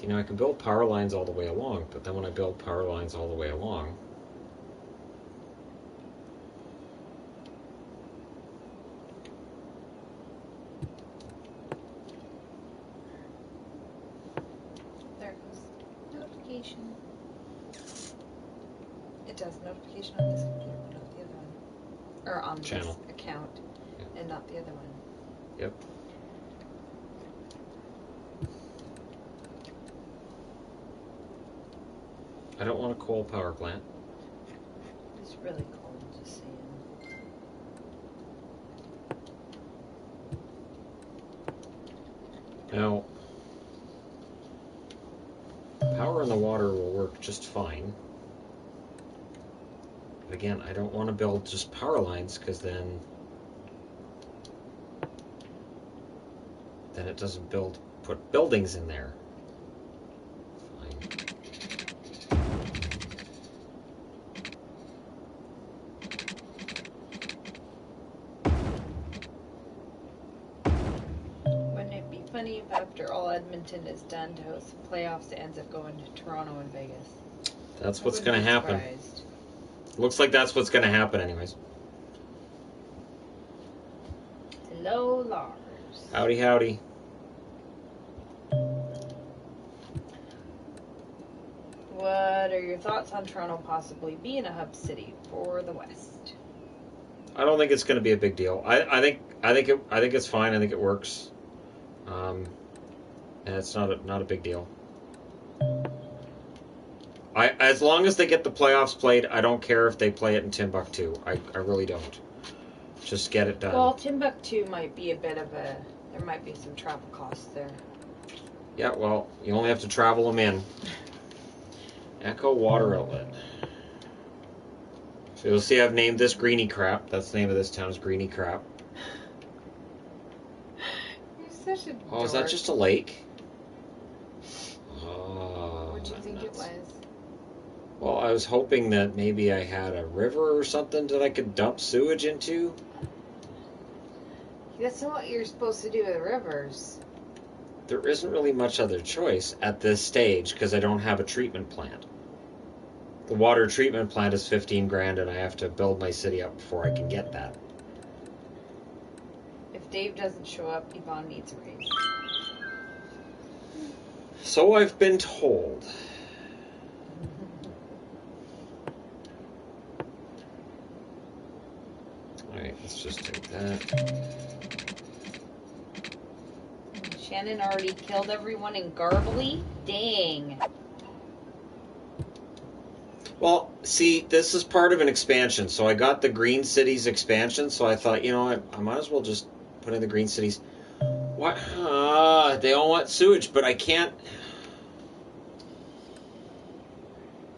See, now I can build power lines all the way along, but then when I build power lines all the way along, there it goes. Notification. It does notification on this computer, but not the other one. Or on Channel. this account, Yeah. and not the other one. Yep. I don't want a coal power plant. It's really cold, just saying. Now, power in the water will work just fine. But again, I don't want to build just power lines because then it doesn't put buildings in there. Fine. Wouldn't it be funny if after all Edmonton is done to host the playoffs, it ends up going to Toronto and Vegas? That's what's going to happen. Surprised. Looks like that's what's going to happen anyways. Hello, Lars. Howdy, howdy. What are your thoughts on Toronto possibly being a hub city for the West? I don't think it's going to be a big deal. I think it's fine. I think it works. And it's not a big deal. As long as they get the playoffs played, I don't care if they play it in Timbuktu. I really don't. Just get it done. Well, Timbuktu might be a bit of a... There might be some travel costs there. Yeah, well, you only have to travel them in. Echo Water Outlet. So you'll see I've named this Greeny Crap. That's the name of this town, is Greeny Crap. You're such a Oh, is that just a lake? What do you think it was? Well, I was hoping that maybe I had a river or something that I could dump sewage into. That's not what you're supposed to do with rivers. There isn't really much other choice at this stage because I don't have a treatment plant. The water treatment plant is 15 grand and I have to build my city up before I can get that. If Dave doesn't show up, Yvonne needs a raise. So I've been told. Alright, let's just take that. Shannon already killed everyone in Garbly? Dang. Well, see, this is part of an expansion. So I got the Green Cities expansion, so I thought, you know what, I might as well just put in the Green Cities. What? They all want sewage, but I can't.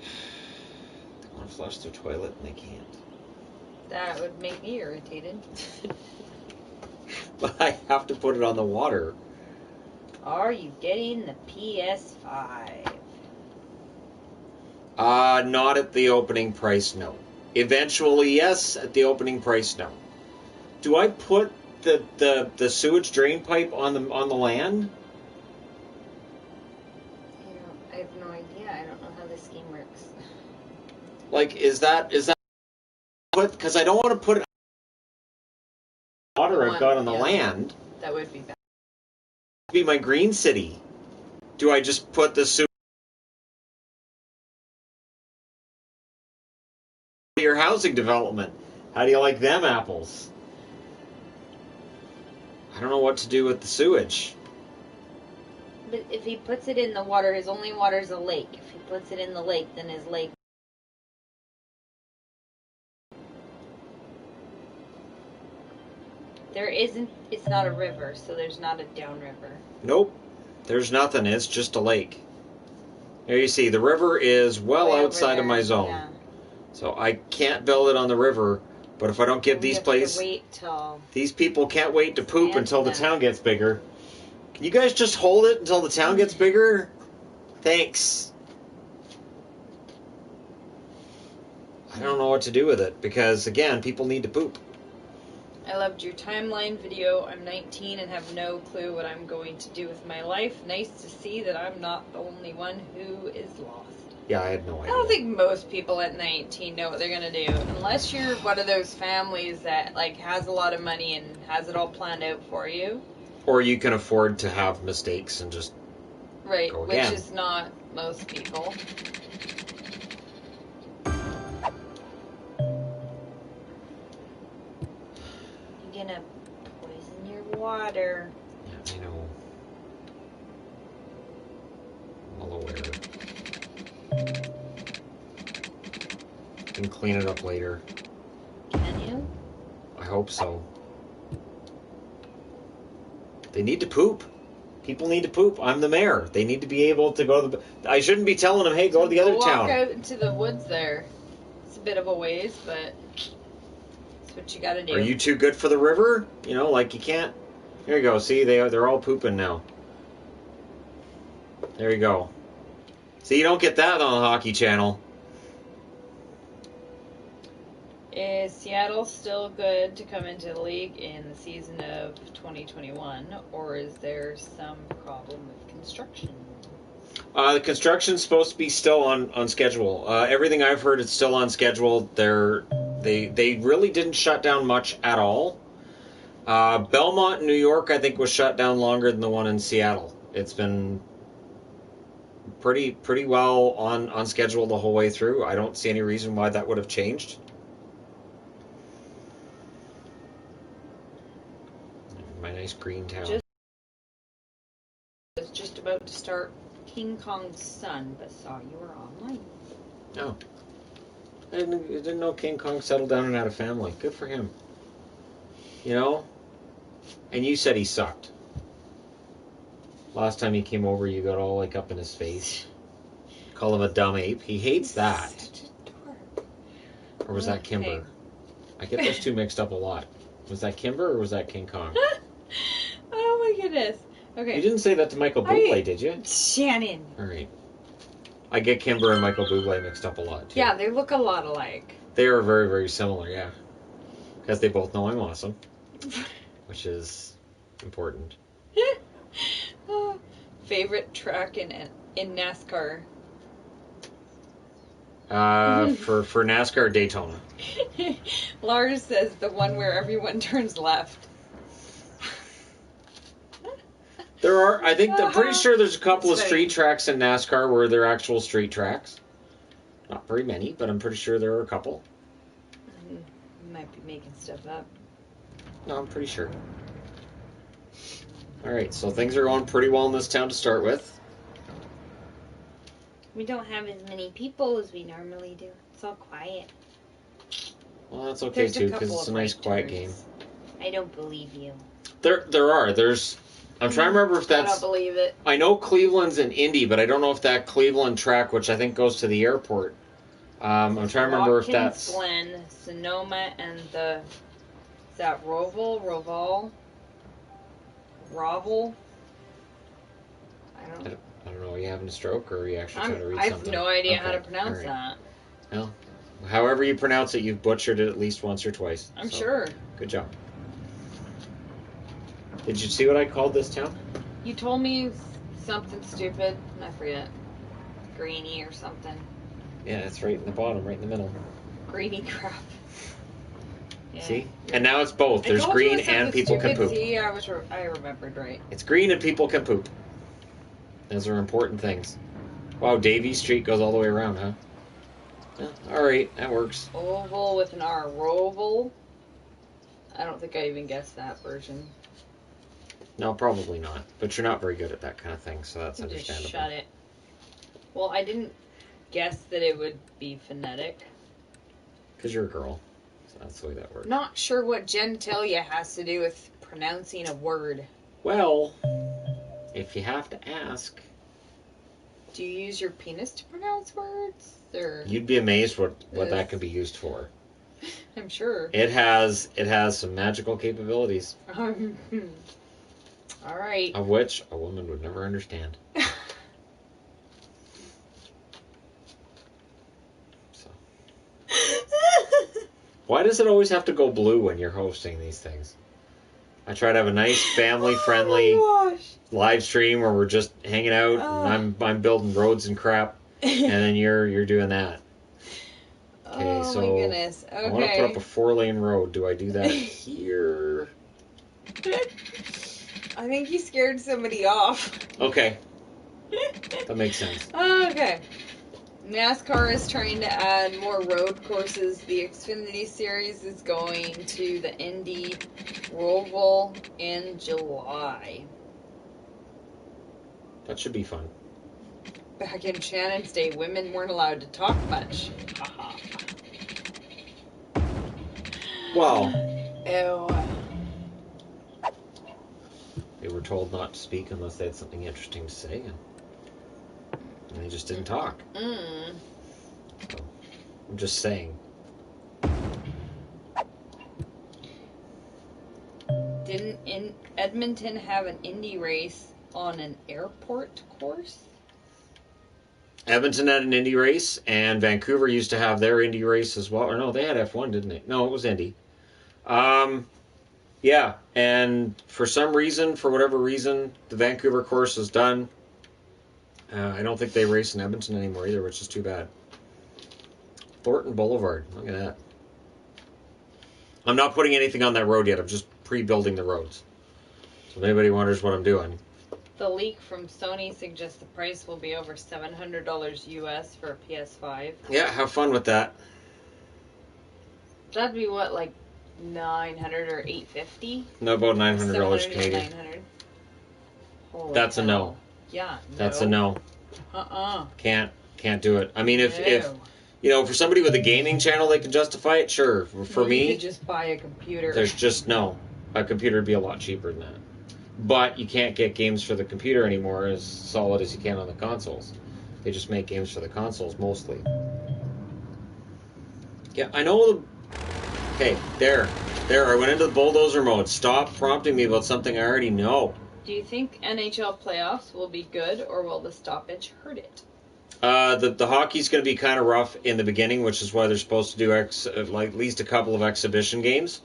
They want to flush their toilet and they can't. That would make me irritated. But I have to put it on the water. Are you getting the PS5? Not at the opening price, no. Eventually, yes. At the opening price, no. Do I put the sewage drain pipe on the land? I have no idea. I don't know how this game works. Like, is that put? Because I don't want to put it on the water I've got on the land. That would be bad. Be my green city. Do I just put the sewage? Your housing development. How do you like them apples? I don't know what to do with the sewage. But if he puts it in the water, his only water is a lake. If he puts it in the lake, then his lake. It's not a river, so there's not a downriver. Nope. There's nothing. It's just a lake. There you see, the river is well Way outside of my zone. Yeah. So I can't build it on the river, but if I don't give these these people can't wait to poop until the town gets bigger. Can you guys just hold it until the town gets bigger? Thanks. I don't know what to do with it because, again, people need to poop. I loved your timeline video. I'm 19 and have no clue what I'm going to do with my life. Nice to see that I'm not the only one who is lost. Yeah, I had no idea. I don't think most people at 19 know what they're going to do. Unless you're one of those families that, like, has a lot of money and has it all planned out for you. Or you can afford to have mistakes and just right, go again. Which is not most people. You're going to poison your water. Yeah, I know. I'm well aware. Can clean it up later. Can you? I hope so. They need to poop. People need to poop. I'm the mayor. They need to be able to go to the... I shouldn't be telling them, hey, go to the other town. Walk out into the woods there. It's a bit of a ways, but that's what you gotta do. Are you too good for the river? You know, like you can't... There you go. See, they're all pooping now. There you go. See, you don't get that on the Hockey Channel. Is Seattle still good to come into the league in the season of 2021, or is there some problem with construction? The construction's supposed to be still on schedule. Everything I've heard, it's still on schedule. They really didn't shut down much at all. Belmont, New York, I think was shut down longer than the one in Seattle. It's been pretty well on schedule the whole way through. I don't see any reason why that would have changed. My nice green town. I was just about to start King Kong's Son, but saw you were online. No. I didn't know King Kong settled down and had a family. Good for him. You know? And you said he sucked. Last time he came over, you got all like up in his face. Call him a dumb ape. He hates that. Such a dork. Or was that Kimber? Okay. I get those two mixed up a lot. Was that Kimber or was that King Kong? Oh my goodness. Okay. You didn't say that to Michael Bublé, did you? Shannon. All right. I get Kimber and Michael Bublé mixed up a lot, too. Yeah, they look a lot alike. They are very, very similar, yeah. Because they both know I'm awesome. Which is important. Favorite track in NASCAR? For NASCAR, Daytona. Lars says the one where everyone turns left. There are, I'm pretty sure there's a couple of street tracks in NASCAR where they're actual street tracks. Not very many, but I'm pretty sure there are a couple. You might be making stuff up. No, I'm pretty sure. Alright, so things are going pretty well in this town to start with. We don't have as many people as we normally do. It's all quiet. Well, that's okay too, because it's a nice quiet game. I don't believe you. There are. I'm trying to remember if that's... I don't believe it. I know Cleveland's in Indy, but I don't know if that Cleveland track, which I think goes to the airport. I'm trying to remember if that's... Glen, Sonoma, and the... Is that Roval? Roval? I don't know. Are you having a stroke, or are you actually trying to read something? I have no idea how to pronounce that. Well, however you pronounce it, you've butchered it at least once or twice. I'm sure. Good job. Did you see what I called this town? You told me something stupid, and I forget. Greeny or something. Yeah, it's right in the bottom, right in the middle. Greeny crap. Yeah. See? And now it's both. There's green and people can poop. See, I remembered right. It's green and people can poop. Those are important things. Wow, Davy Street goes all the way around, huh? Yeah, alright, that works. Oval with an R. Roval. I don't think I even guessed that version. No, probably not. But you're not very good at that kind of thing, so that's understandable. Just shut it. Well, I didn't guess that it would be phonetic. Because you're a girl. So that's the way that works. Not sure what genitalia has to do with pronouncing a word. Well, if you have to ask. Do you use your penis to pronounce words? Or... You'd be amazed what that can be used for. I'm sure. It has some magical capabilities. All right. Of which a woman would never understand. So. Why does it always have to go blue when you're hosting these things? I try to have a nice family-friendly live stream where we're just hanging out and I'm building roads and crap, and then you're doing that. Okay, so my goodness. Okay. I want to put up a 4-lane road. Do I do that here? I think you scared somebody off. Okay. That makes sense. Okay. NASCAR is trying to add more road courses. The Xfinity Series is going to the Indy Roval in July. That should be fun. Back in Shannon's day, women weren't allowed to talk much. Well, Ew. they were told not to speak unless they had something interesting to say, and they just didn't talk. So, I'm just saying. Didn't Edmonton have an Indy race on an airport course? Edmonton had an Indy race, and Vancouver used to have their Indy race as well. Or no, they had F1, didn't they? No, it was Indy. Yeah, and for whatever reason, the Vancouver course is done. I don't think they race in Edmonton anymore either, which is too bad. Thornton Boulevard, look at that. I'm not putting anything on that road yet. I'm just pre-building the roads. So if anybody wonders what I'm doing. The leak from Sony suggests the price will be over $700 US for a PS5. Yeah, have fun with that. That'd be what, like $900 or $850? No, about $900 Canadian. $900. That's a no. Yeah, no. That's a no. Can't do it. I mean, if for somebody with a gaming channel they can justify it, sure. For me, you could just buy a computer. There's just no. A computer would be a lot cheaper than that. But you can't get games for the computer anymore as solid as you can on the consoles. They just make games for the consoles mostly. Yeah, I know. Okay, there. I went into the bulldozer mode. Stop prompting me about something I already know. Do you think NHL playoffs will be good, or will the stoppage hurt it? The hockey's going to be kind of rough in the beginning, which is why they're supposed to do at least a couple of exhibition games.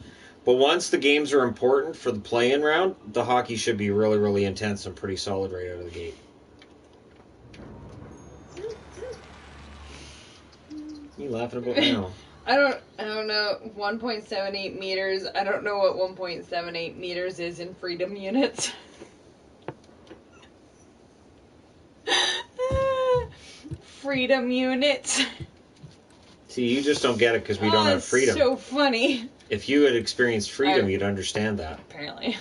But once the games are important for the play-in round, the hockey should be really, really intense and pretty solid right out of the gate. What are you laughing about now? I don't know. 1.78 meters. I don't know what 1.78 meters is in freedom units. Freedom units. See, you just don't get it because we don't have freedom. So funny. If you had experienced freedom, you'd understand that. Apparently.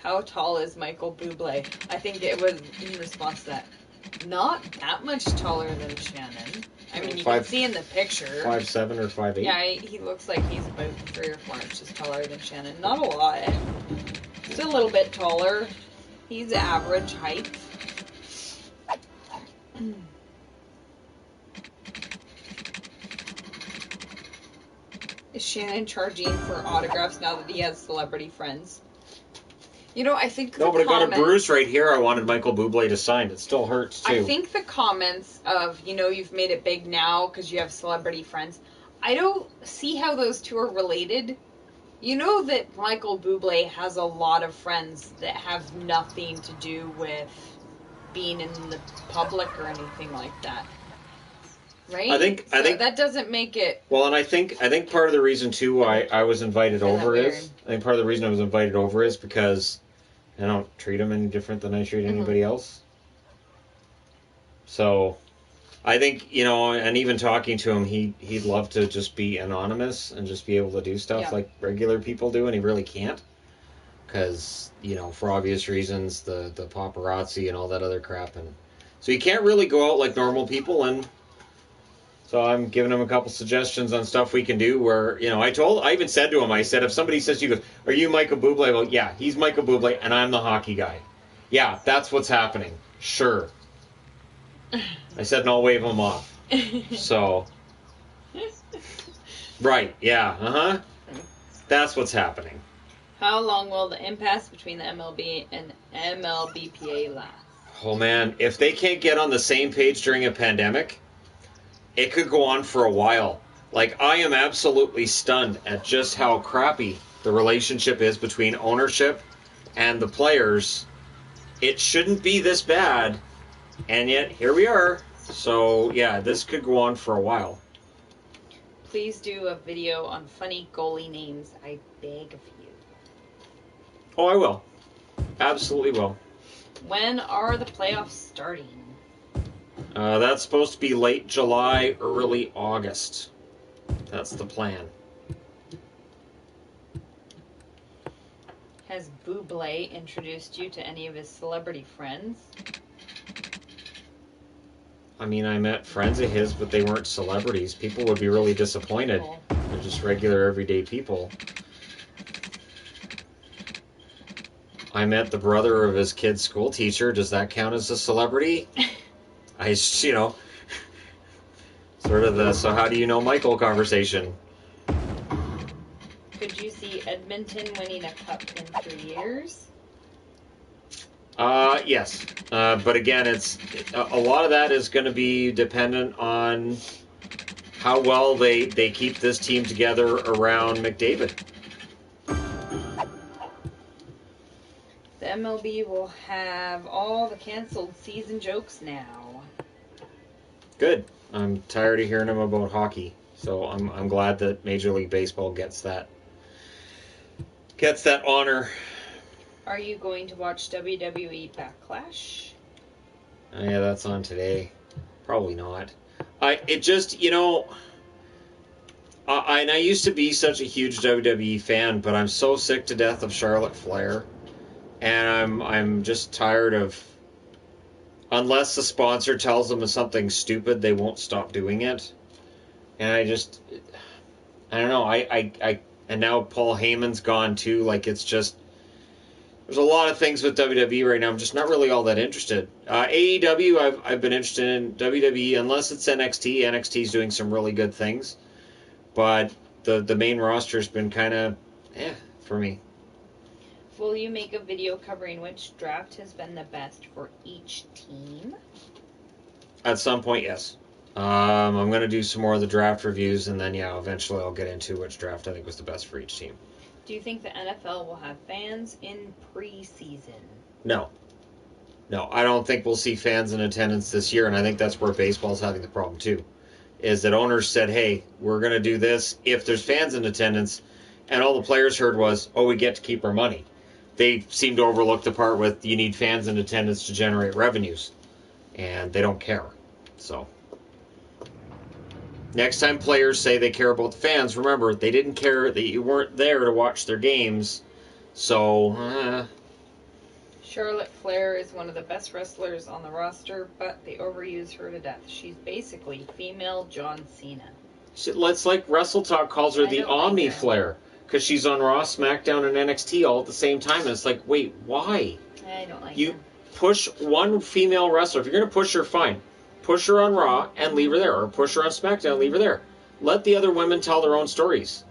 How tall is Michael Bublé? I think it was in response to that. Not that much taller than Shannon. I mean, you can see in the picture. 5'7" or 5'8". Yeah, he looks like he's about 3 or 4 inches taller than Shannon. Not a lot. Still a little bit taller. He's average height. Is Shannon charging for autographs now that he has celebrity friends? You know, I think no, but I got a bruise right here. I wanted Michael Bublé to sign. It still hurts too. I think the comments of, you've made it big now because you have celebrity friends. I don't see how those two are related. You know that Michael Bublé has a lot of friends that have nothing to do with being in the public or anything like that. Right? I think that doesn't make it. Well, and I think part of the reason too why I was invited over is because I don't treat him any different than I treat anybody else. So, I think and even talking to him, he'd love to just be anonymous and just be able to do stuff like regular people do, and he really can't because for obvious reasons, the paparazzi and all that other crap, and so he can't really go out like normal people and. So I'm giving him a couple suggestions on stuff we can do where, I even said to him, I said, if somebody says to you, are you Michael Bublé? Well, yeah, he's Michael Bublé and I'm the hockey guy. Yeah, that's what's happening. Sure. I said, and I'll wave him off. So. Right, yeah, That's what's happening. How long will the impasse between the MLB and MLBPA last? Oh, man, if they can't get on the same page during a pandemic, it could go on for a while. Like, I am absolutely stunned at just how crappy the relationship is between ownership and the players. It shouldn't be this bad, and yet here we are. So, yeah, this could go on for a while. Please do a video on funny goalie names, I beg of you. Oh, I will. Absolutely will. When are the playoffs starting? That's supposed to be late July, early August. That's the plan. Has Bublé introduced you to any of his celebrity friends? I mean, I met friends of his, but they weren't celebrities. People would be really disappointed. They're just regular, everyday people. I met the brother of his kid's school teacher. Does that count as a celebrity? Sort of the "so how do you know Michael" conversation. Could you see Edmonton winning a cup in 3 years? Yes. But again, it's a lot of that is going to be dependent on how well they keep this team together around McDavid. The MLB will have all the canceled season jokes now. Good. I'm tired of hearing them about hockey, so I'm glad that Major League Baseball gets that honor. Are you going to watch WWE Backlash? Yeah, that's on today. Probably not. I used to be such a huge WWE fan, but I'm so sick to death of Charlotte Flair, and I'm just tired of, unless the sponsor tells them of something stupid, they won't stop doing it. And I don't know. And now Paul Heyman's gone too. Like, it's just, there's a lot of things with WWE right now. I'm just not really all that interested. AEW, I've been interested in. WWE, unless it's NXT. NXT's doing some really good things, but the main roster's been kind of for me. Will you make a video covering which draft has been the best for each team? At some point, yes. I'm going to do some more of the draft reviews, and then, eventually I'll get into which draft I think was the best for each team. Do you think the NFL will have fans in preseason? No, I don't think we'll see fans in attendance this year, and I think that's where baseball's having the problem, too, is that owners said, hey, we're going to do this if there's fans in attendance, and all the players heard was, oh, we get to keep our money. They seem to overlook the part with you need fans in attendance to generate revenues, and they don't care. So next time players say they care about the fans, remember, they didn't care that you weren't there to watch their games. So Charlotte Flair is one of the best wrestlers on the roster, but they overuse her to death. She's basically female John Cena. Let's, like Wrestle Talk calls her the Omni Flair, because she's on Raw, SmackDown, and NXT all at the same time. And it's like, wait, why? I don't like you her. Push one female wrestler. If you're going to push her, fine. Push her on Raw and leave her there, or push her on SmackDown and leave her there. Let the other women tell their own stories.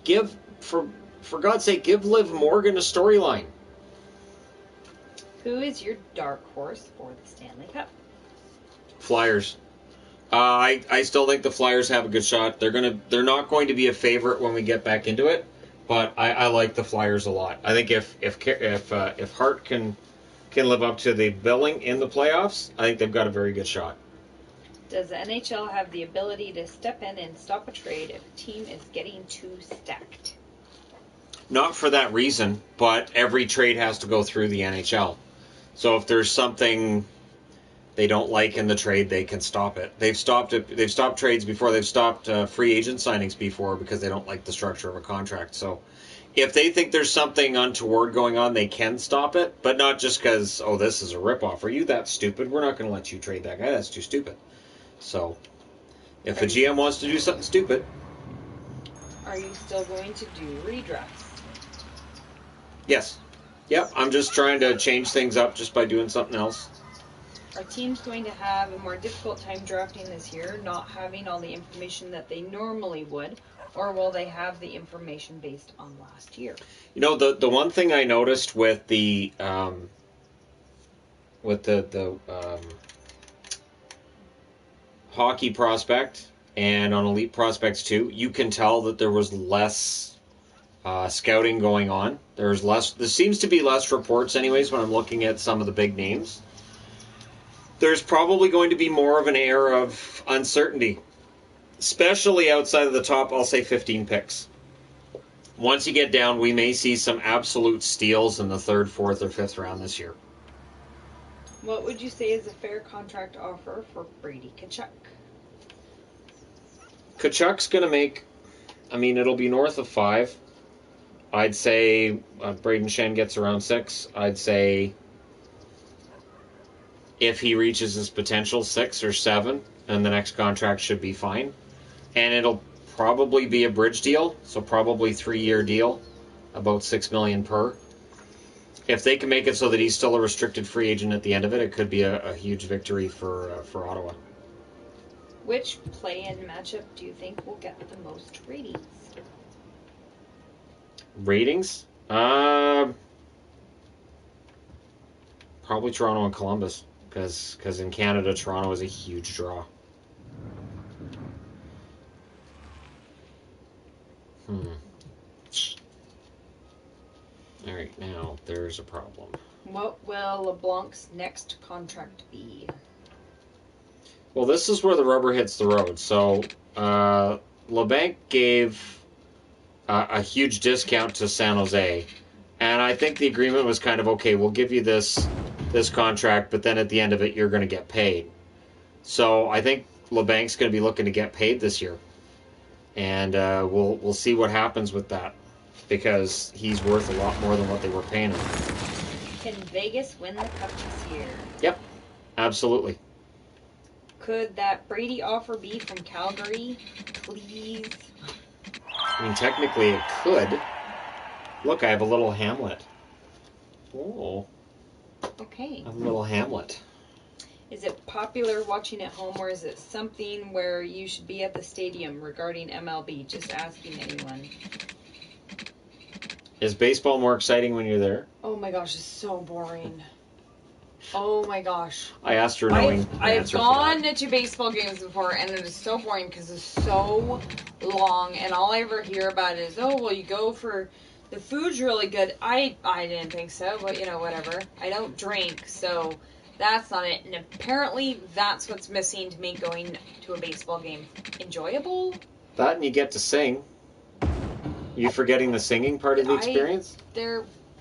Give, for God's sake, give Liv Morgan a storyline. Who is your dark horse for the Stanley Cup? Flyers. I still think the Flyers have a good shot. They're not going to be a favorite when we get back into it, but I like the Flyers a lot. I think if Hart can live up to the billing in the playoffs, I think they've got a very good shot. Does the NHL have the ability to step in and stop a trade if a team is getting too stacked? Not for that reason, but every trade has to go through the NHL. So if there's something they don't like in the trade, they can stop it. They've stopped trades before. They've stopped free agent signings before because they don't like the structure of a contract. So if they think there's something untoward going on, they can stop it, but not just because, oh, this is a ripoff. Are you that stupid? We're not going to let you trade that guy. That's too stupid. So if a GM wants to do something stupid. Are you still going to do redrafts? Yes. Yep, I'm just trying to change things up just by doing something else. Are teams going to have a more difficult time drafting this year, not having all the information that they normally would, or will they have the information based on last year? You know, the one thing I noticed with the hockey prospect and on Elite Prospects 2, you can tell that there was less scouting going on. There seems to be less reports anyways when I'm looking at some of the big names. There's probably going to be more of an air of uncertainty, especially outside of the top, I'll say 15 picks. Once you get down, we may see some absolute steals in the 3rd, 4th, or 5th round this year. What would you say is a fair contract offer for Brady Tkachuk? Tkachuk's going to make, it'll be north of 5. I'd say Braden Shen gets around 6. I'd say if he reaches his potential, 6 or 7, and the next contract should be fine. And it'll probably be a bridge deal, so probably 3-year deal, about $6 million per. If they can make it so that he's still a restricted free agent at the end of it, it could be a huge victory for Ottawa. Which play-in matchup do you think will get the most ratings? Ratings? Probably Toronto and Columbus, because in Canada, Toronto is a huge draw. All right, now there's a problem. What will LeBlanc's next contract be? Well, this is where the rubber hits the road. So, LeBlanc gave a huge discount to San Jose, and I think the agreement was kind of, okay, we'll give you this contract, but then at the end of it, you're going to get paid. So I think LeBlanc's going to be looking to get paid this year, and we'll see what happens with that, because he's worth a lot more than what they were paying him. Can Vegas win the Cup this year? Yep, absolutely. Could that Brady offer be from Calgary? Please. Technically it could. Look, I have a little Hamlet. Oh. Okay. I have a little Hamlet. Is it popular watching at home, or is it something where you should be at the stadium regarding MLB? Just asking anyone. Is baseball more exciting when you're there? Oh my gosh, it's so boring. Oh my gosh. I asked her knowing the I've answer gone to baseball games before, and it is so boring because it's so long, and all I ever hear about is, oh, well, you go for, the food's really good. I didn't think so, but, whatever. I don't drink, so that's not it. And apparently that's what's missing to make going to a baseball game enjoyable. That, and you get to sing. You forgetting the singing part of the experience?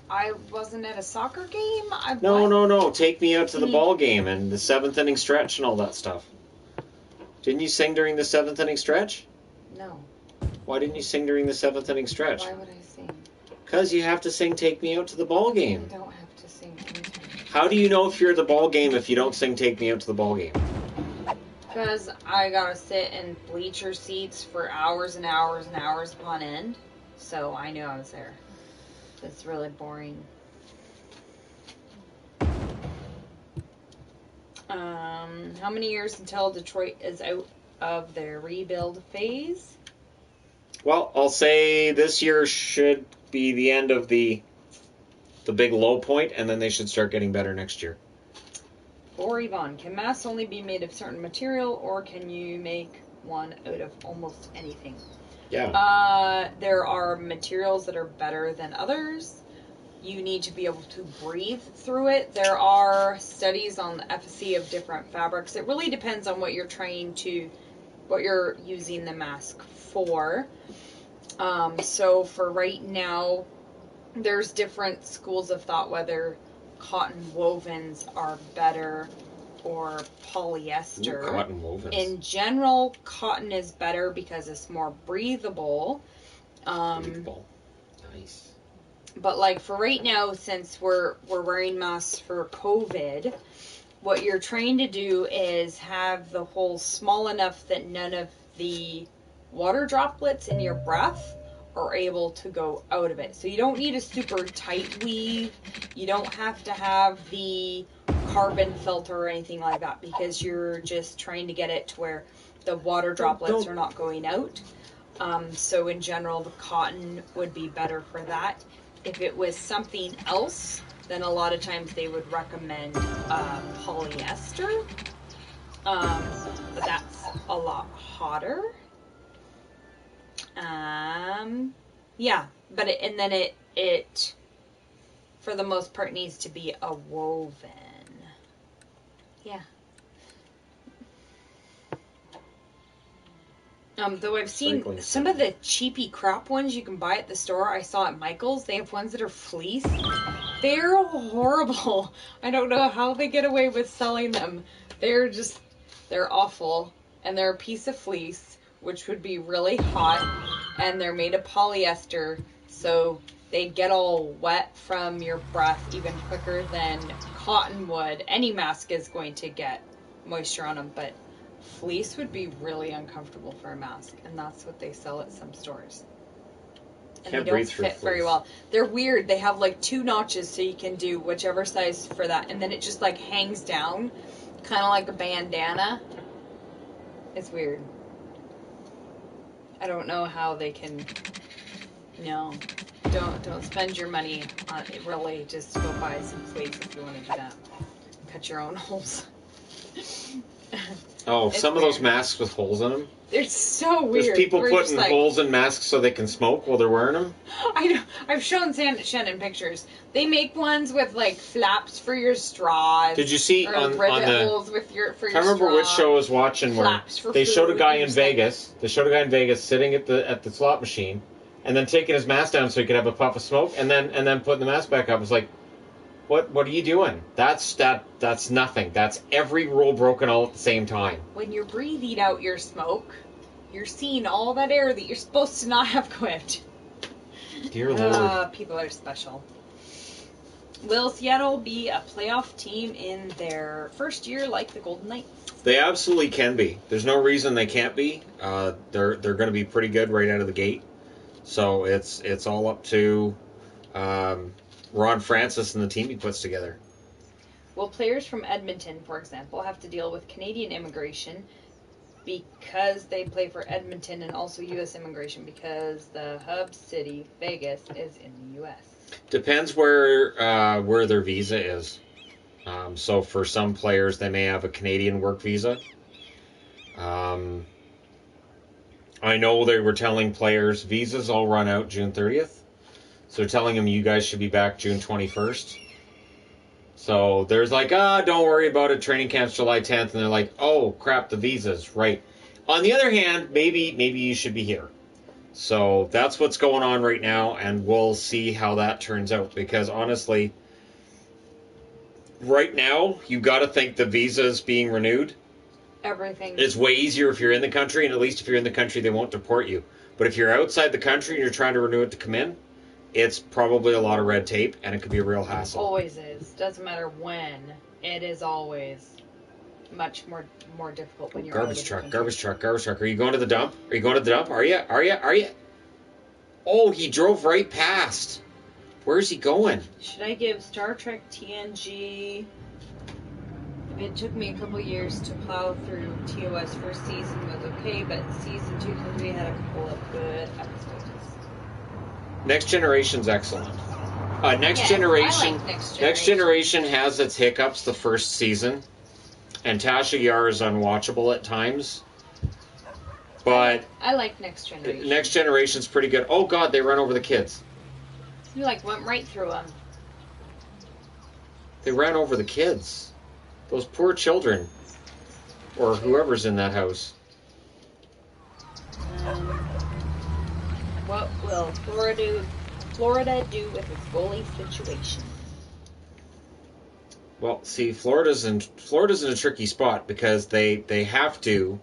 I wasn't at a soccer game. No. Take me out to the ball game and the 7th inning stretch and all that stuff. Didn't you sing during the 7th inning stretch? No. Why didn't you sing during the 7th inning stretch? Why would I sing? Because you have to sing "Take Me Out to the Ball Game." I don't have to sing anything. How do you know if you're at the ball game if you don't sing "Take Me Out to the Ball Game"? Because I gotta sit in bleacher seats for hours and hours and hours upon end. So I knew I was there. It's really boring. How many years until Detroit is out of their rebuild phase? Well, I'll say this year should be the end of the big low point, and then they should start getting better next year. For Yvonne, can masks only be made of certain material, or can you make one out of almost anything? Yeah. There are materials that are better than others. You need to be able to breathe through it. There are studies on the efficacy of different fabrics. It really depends on what you're what you're using the mask for. So for right now, there's different schools of thought whether cotton wovens are better or polyester. Ooh, cotton wovens. In general, cotton is better because it's more breathable. Breathable. Nice. But like for right now, since we're wearing masks for COVID, what you're trying to do is have the hole small enough that none of the water droplets in your breath are able to go out of it. So you don't need a super tight weave. You don't have to have the carbon filter or anything like that, because you're just trying to get it to where the water droplets are not going out. So in general, the cotton would be better for that. If it was something else, then a lot of times they would recommend polyester. But that's a lot hotter. hotter. Yeah, but it for the most part needs to be a woven. Yeah. Though I've seen some of the cheapy crap ones you can buy at the store. I saw at Michael's, they have ones that are fleece. They're horrible. I don't know how they get away with selling them. They're awful. And they're a piece of fleece, which would be really hot. And they're made of polyester, so they get all wet from your breath even quicker than cotton would. Any mask is going to get moisture on them, but fleece would be really uncomfortable for a mask, and that's what they sell at some stores. And they don't fit very well. They're weird. They have like 2 notches, so you can do whichever size for that, and then it just like hangs down, kind of like a bandana. It's weird. I don't know how they can. No, don't spend your money on it. Really, just go buy some fleece if you want to do that. Cut your own holes. Oh, some of those masks with holes in them. They're so weird. There's people putting holes in masks so they can smoke while they're wearing them. I know. I've shown Shannon pictures. They make ones with like flaps for your straws. Did you see on the holes with your for I can't remember which show I was watching where they showed a guy in Vegas. They showed a guy in Vegas sitting at the slot machine, and then taking his mask down so he could have a puff of smoke, and then putting the mask back up. It was like, what are you doing? That's nothing. That's every rule broken all at the same time. When you're breathing out your smoke, you're seeing all that air that you're supposed to not have quit. Dear Lord. People are special. Will Seattle be a playoff team in their first year like the Golden Knights? They absolutely can be. There's no reason they can't be. They're going to be pretty good right out of the gate. So it's all up to Ron Francis and the team he puts together. Will players from Edmonton, for example, have to deal with Canadian immigration because they play for Edmonton, and also U.S. immigration because the hub city, Vegas, is in the U.S.? Depends where their visa is. So for some players, they may have a Canadian work visa. I know they were telling players visas all run out June 30th. So they're telling them you guys should be back June 21st. So there's like, don't worry about it. Training camp's July 10th. And they're like, oh, crap, the visas. Right. On the other hand, maybe you should be here. So that's what's going on right now. And we'll see how that turns out. Because honestly, right now, you got to think the visa's being renewed. Everything. It's way easier if you're in the country. And at least if you're in the country, they won't deport you. But if you're outside the country and you're trying to renew it to come in, it's probably a lot of red tape, and it could be a real hassle. Always is. Doesn't matter when. It is always much more difficult when you're Garbage truck. Are you going to the dump? Are you? Oh, he drove right past. Where's he going? Should I give Star Trek TNG... It took me a couple years to plow through TOS. First season was okay, but season 2 and 3 had a couple of good episodes. Next Generation's excellent. Next Generation has its hiccups the first season, and Tasha Yar is unwatchable at times. But I like Next Generation. Next Generation's pretty good. Oh God, they run over the kids. You went right through them. They ran over the kids. Those poor children, or whoever's in that house. What will Florida do with its goalie situation? Well, see, Florida's in a tricky spot because they have to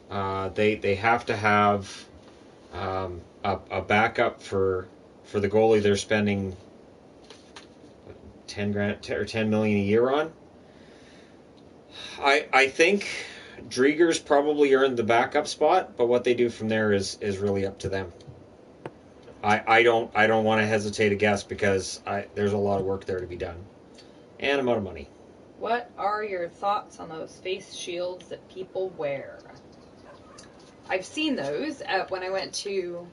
they have to have a backup for the goalie they're spending $10 million a year on. I think Drieger's probably earned the backup spot, but what they do from there is really up to them. I don't want to hesitate to guess because there's a lot of work there to be done, and I'm out of money. What are your thoughts on those face shields that people wear? I've seen those when I went to,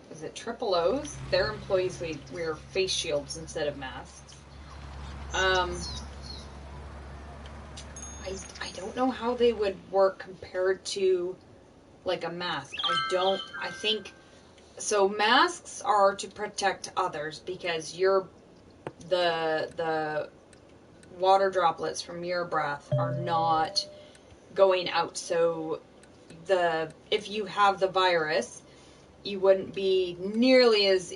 was it Triple O's? Their employees wear face shields instead of masks. I don't know how they would work compared to like a mask. I think, so masks are to protect others because the water droplets from your breath are not going out. So if you have the virus, you wouldn't be nearly as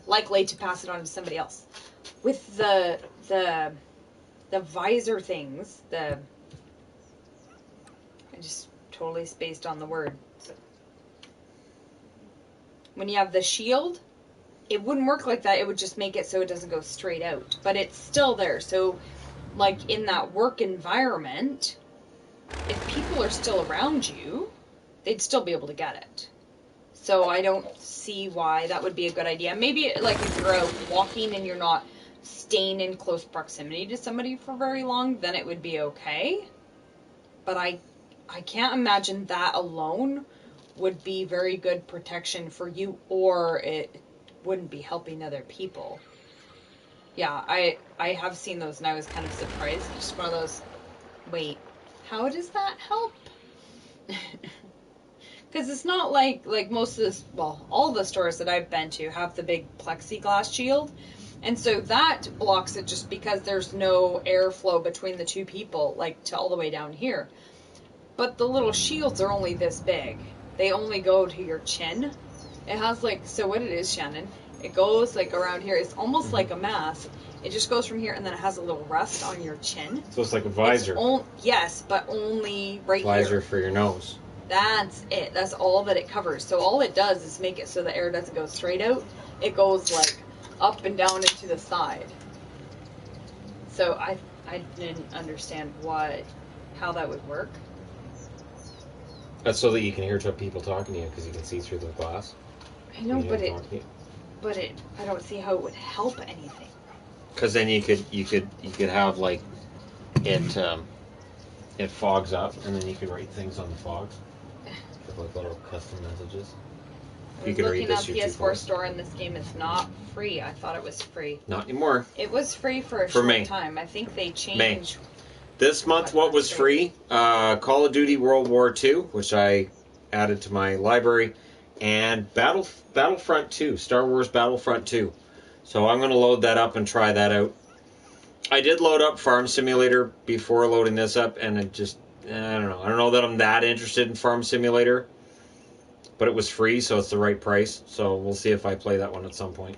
likely to pass it on to somebody else. With the visor things, I just totally spaced on the word. When you have the shield, it wouldn't work like that. It would just make it so it doesn't go straight out. But it's still there. So, like, in that work environment, if people are still around you, they'd still be able to get it. So I don't see why that would be a good idea. Maybe, like, if you're out walking and you're not staying in close proximity to somebody for very long, then it would be okay. But I can't imagine that alone would be very good protection for you, or it wouldn't be helping other people. Yeah, I have seen those and I was kind of surprised. Just one of those, wait, how does that help? Because it's not like most of this, well, all the stores that I've been to have the big plexiglass shield. And so that blocks it just because there's no airflow between the two people, like to all the way down here. But the little shields are only this big. They only go to your chin. It has like, so what it is, Shannon, it goes like around here. It's almost like a mask. It just goes from here and then it has a little rest on your chin. So it's like a visor. Yes, but only right visor here. Visor for your nose. That's it. That's all that it covers. So all it does is make it so the air doesn't go straight out. It goes like up and down into the side. So I didn't understand how that would work. That's so that you can hear people talking to you because you can see through the glass. I know, but I don't see how it would help anything. Because then you could have like it fogs up, and then you could write things on the fogs, like little custom messages. I was looking at PS4 store, and this game is not free. I thought it was free. Not anymore. It was free for a short time. I think they changed. This month, what was free? Call of Duty World War II, which I added to my library, and Battlefront 2, Star Wars Battlefront 2. So I'm going to load that up and try that out. I did load up Farm Simulator before loading this up, and it just, I don't know. I don't know that I'm that interested in Farm Simulator, but it was free, so it's the right price. So we'll see if I play that one at some point.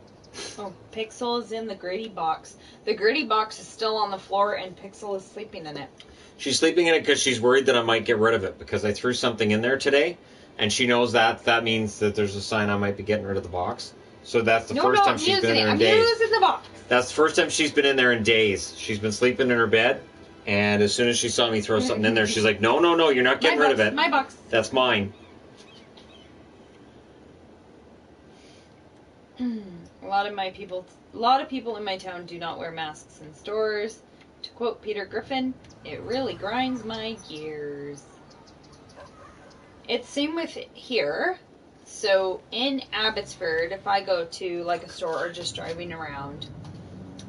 Oh, Pixel is in the gritty box. The gritty box is still on the floor, and Pixel is sleeping in it. She's sleeping in it because she's worried that I might get rid of it, because I threw something in there today, and she knows that means that there's a sign I might be getting rid of the box. So that's the first time she's been in there in days. I'm using the box. That's the first time she's been in there in days. She's been sleeping in her bed, and as soon as she saw me throw something in there, she's like, no, you're not getting rid of it. My box. That's mine. A lot of people in my town do not wear masks in stores. To quote Peter Griffin, it really grinds my gears. It's same with here. So in Abbotsford, if I go to like a store or just driving around,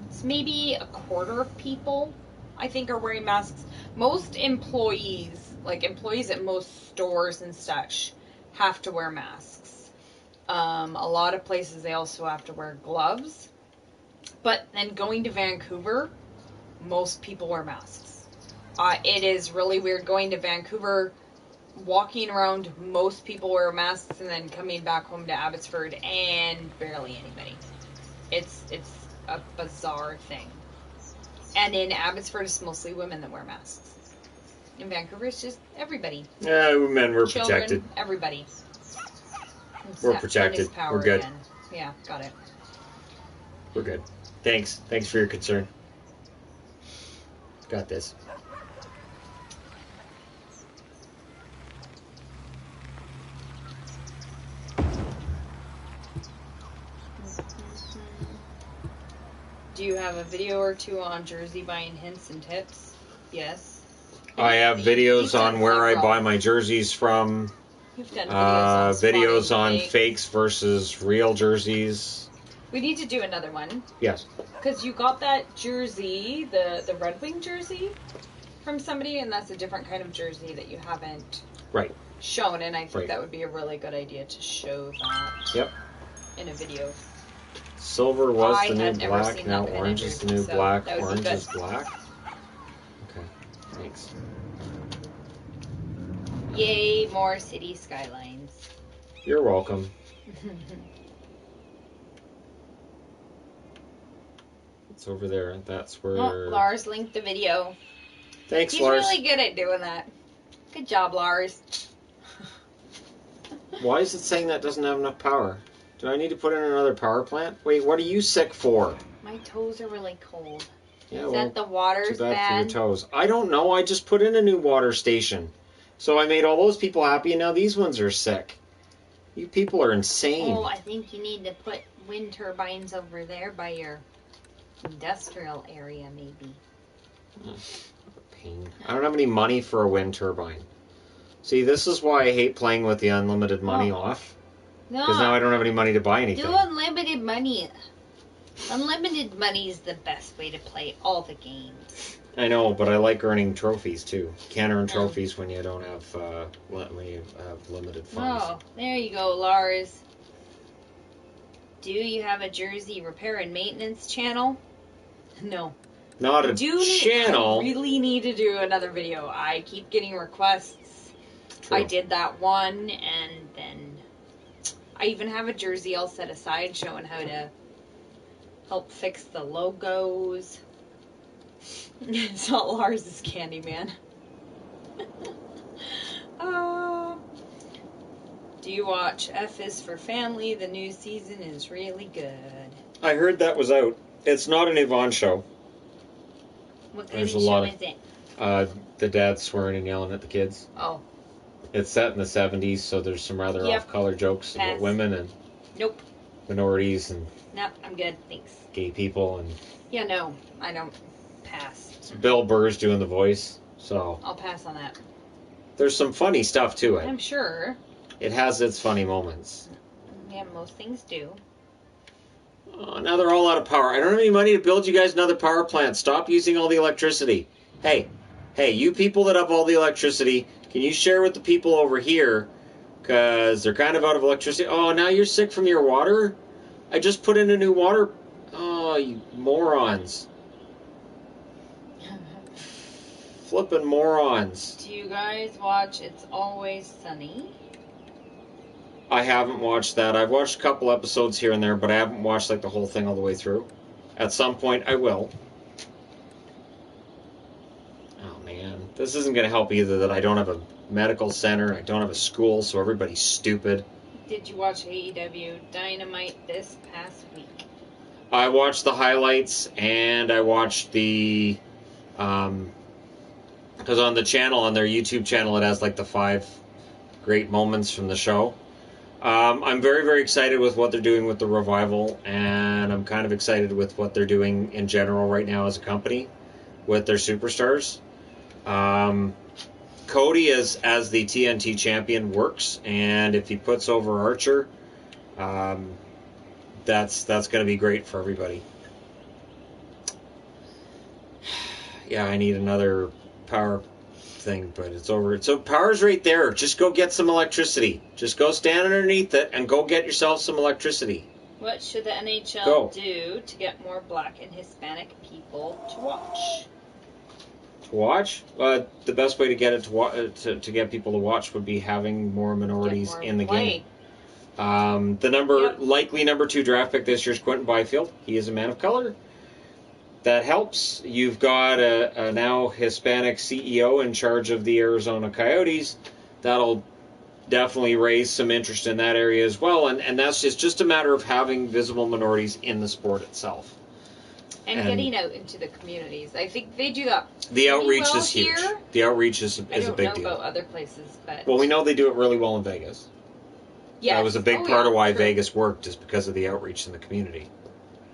it's maybe a quarter of people I think are wearing masks. Most employees, like employees at most stores and such, have to wear masks. A lot of places they also have to wear gloves. But then going to Vancouver, most people wear masks. It is really weird going to Vancouver. Walking around, most people wear masks, and then coming back home to Abbotsford, and barely anybody. It's a bizarre thing. And in Abbotsford, it's mostly women that wear masks. In Vancouver, it's just everybody. Yeah, men were Children, protected. Everybody. We're protected. We're good. Again. Yeah, got it. We're good. Thanks for your concern. Got this. Do you have a video or two on Jersey buying hints and tips? Yes. I have videos on where I buy my jerseys from. You've done videos on fakes versus real jerseys. We need to do another one. Yes. Because you got that jersey, the Red Wing jersey. from somebody, and that's a different kind of jersey that you haven't right. shown, and I think that would be a really good idea to show that in a video. Silver was the new black, now orange is the new black, orange is black. Okay, thanks. Yay, more city skylines. You're welcome. It's over there. That's where... Oh, Lars linked the video. Thanks, Lars. He's really good at doing that. Good job, Lars. Why is it saying that doesn't have enough power? Do I need to put in another power plant? Wait, what are you sick for? My toes are really cold. Yeah, is that the water's too bad bad? for your toes. I don't know. I just put in a new water station. So I made all those people happy, and now these ones are sick. You people are insane. Oh, I think you need to put wind turbines over there by your industrial area, maybe. Pain. I don't have any money for a wind turbine. See, this is why I hate playing with the unlimited money off. No. Because now I don't have any money to buy anything. Do unlimited money. Unlimited money is the best way to play all the games. I know, but I like earning trophies too. You can't earn trophies when you don't have limited funds. Oh, there you go, Lars. Do you have a jersey repair and maintenance channel? No. Not a channel. I really need to do another video. I keep getting requests. True. I did that one, and then I even have a jersey all set aside showing how to help fix the logos. It's not Lars's Candyman. Do you watch F is for Family? The new season is really good. I heard that was out. It's not an Yvonne show. What kind of show is it? The dad swearing and yelling at the kids. Oh. It's set in the 70s, so there's some rather off-color jokes about women and minorities and I'm good, thanks. Gay people and no, I don't. Pass. It's Bill Burr's doing the voice, so I'll pass on that. There's some funny stuff to it. I'm sure. It has its funny moments. Yeah, most things do. Oh, now they're all out of power. I don't have any money to build you guys another power plant. Stop using all the electricity. Hey, you people that have all the electricity, can you share with the people over here? Because they're kind of out of electricity. Oh, now you're sick from your water? I just put in a new water... Oh, you morons. Flippin' morons. Do you guys watch It's Always Sunny? I haven't watched that. I've watched a couple episodes here and there, but I haven't watched like the whole thing all the way through. At some point, I will. Oh, man. This isn't going to help either that I don't have a medical center, I don't have a school, so everybody's stupid. Did you watch AEW Dynamite this past week? I watched the highlights, and I watched the... Because on the channel, on their YouTube channel, it has like the 5 great moments from the show. I'm very, very excited with what they're doing with the revival, and I'm kind of excited with what they're doing in general right now as a company with their superstars. Cody as the TNT champion works, and if he puts over Archer, that's going to be great for everybody. Yeah, I need another power thing, but it's over. So power's right there. Just go get some electricity. Just go stand underneath it and go get yourself some electricity. What should the NHL do to get more Black and Hispanic people to watch? To watch? The best way to get it to get people to watch would be having more minorities in the game. The likely number 2 draft pick this year is Quentin Byfield. He is a man of color. That helps. You've got a now Hispanic CEO in charge of the Arizona Coyotes. That'll definitely raise some interest in that area as well. And that's just a matter of having visible minorities in the sport itself. And getting out into the communities. I think they do that. The outreach is huge. Here. The outreach is a big deal. I don't know about other places, but... Well, we know they do it really well in Vegas. Yes. That was a big part of why Vegas worked, is because of the outreach in the community.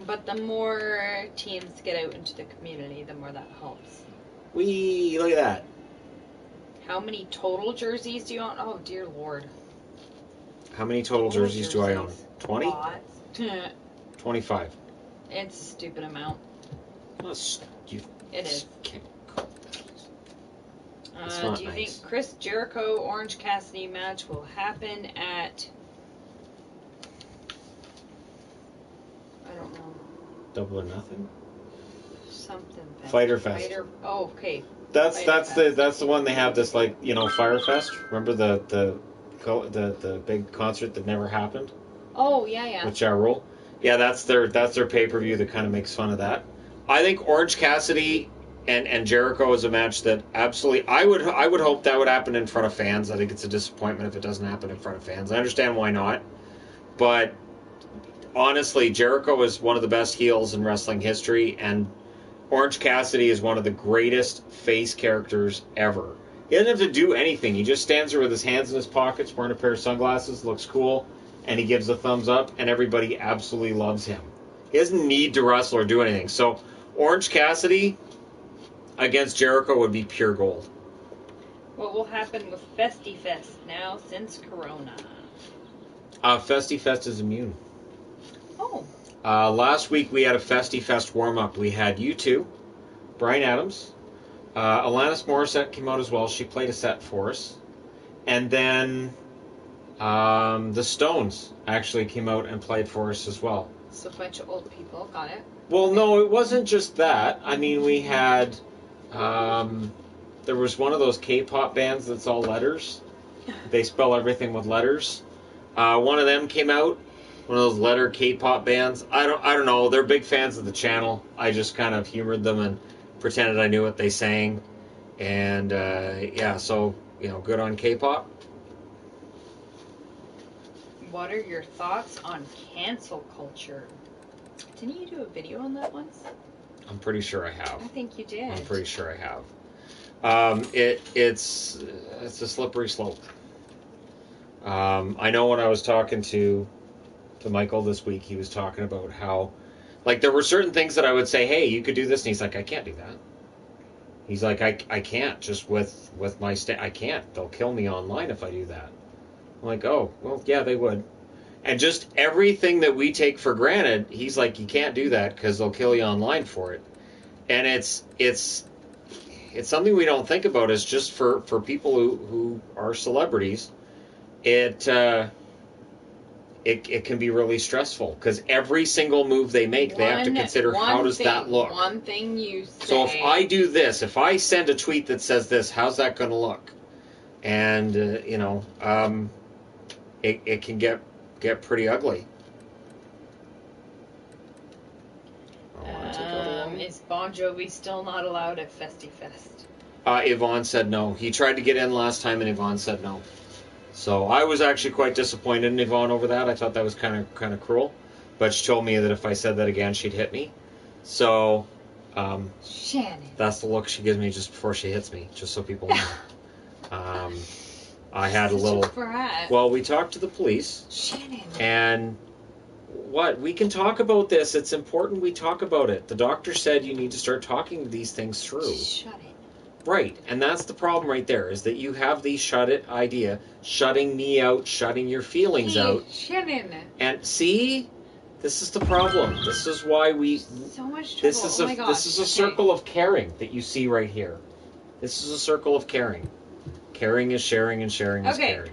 But the more teams get out into the community, the more that helps. Look at that. How many total jerseys do you own? Oh, dear Lord. How many total jerseys do I own? 20? Lots. 25. It's a stupid amount. It is. Do you think Chris Jericho Orange Cassidy match will happen at... I don't know. Double or Nothing? Something. Fighter Fest. Oh, okay. That's the one they have this, like, you know, Fire Fest. Remember the big concert that never happened? Oh, yeah. With Ja Rule? Yeah, that's their pay-per-view that kind of makes fun of that. I think Orange Cassidy and Jericho is a match that absolutely I would hope that would happen in front of fans. I think it's a disappointment if it doesn't happen in front of fans. I understand why not, but honestly, Jericho is one of the best heels in wrestling history, and Orange Cassidy is one of the greatest face characters ever. He doesn't have to do anything. He just stands there with his hands in his pockets, wearing a pair of sunglasses, looks cool, and he gives a thumbs up, and everybody absolutely loves him. He doesn't need to wrestle or do anything. So Orange Cassidy against Jericho would be pure gold. What will happen with FestiFest now since Corona? FestiFest is immune. Oh. Last week we had a FestiFest warm-up. We had U2, Bryan Adams, Alanis Morissette came out as well. She played a set for us. And then the Stones actually came out and played for us as well. So a bunch of old people, got it. Well, no, it wasn't just that. I mean, we had... there was one of those K-pop bands that's all letters. They spell everything with letters. One of them came out. One of those letter K-pop bands. I don't know. They're big fans of the channel. I just kind of humored them and pretended I knew what they sang. And, yeah, so, you know, good on K-pop. What are your thoughts on cancel culture? Didn't you do a video on that once? I'm pretty sure I have. I think you did. I'm pretty sure I have. It's a slippery slope. I know when I was talking to Michael this week, he was talking about how, like, there were certain things that I would say, hey, you could do this, and he's like, I can't do that. He's like, I can't, just with my I can't. They'll kill me online if I do that. I'm like, oh, well, yeah, they would. And just everything that we take for granted, he's like, you can't do that because they'll kill you online for it. And it's something we don't think about. Is just for people who are celebrities, it can be really stressful because every single move they make, they have to consider how does that look. One thing you say. So if I do this, if I send a tweet that says this, how's that going to look? And you know, it can get pretty ugly. Is Bon Jovi still not allowed at FestiFest? Yvonne said no. He tried to get in last time, and Yvonne said no. So I was actually quite disappointed in Yvonne over that. I thought that was kind of cruel. But she told me that if I said that again, she'd hit me. So Shannon. That's the look she gives me just before she hits me, just so people know. I had a little... Well, we talked to the police. Shannon. And what? We can talk about this. It's important we talk about it. The doctor said you need to start talking these things through. Shut it. Right, and that's the problem right there, is that you have the shut it idea, shutting me out, shutting your feelings out. Shannon. And see, this is the problem. This is why we... So much trouble. This is a circle of caring that you see right here. This is a circle of caring. Caring is sharing, and sharing is caring.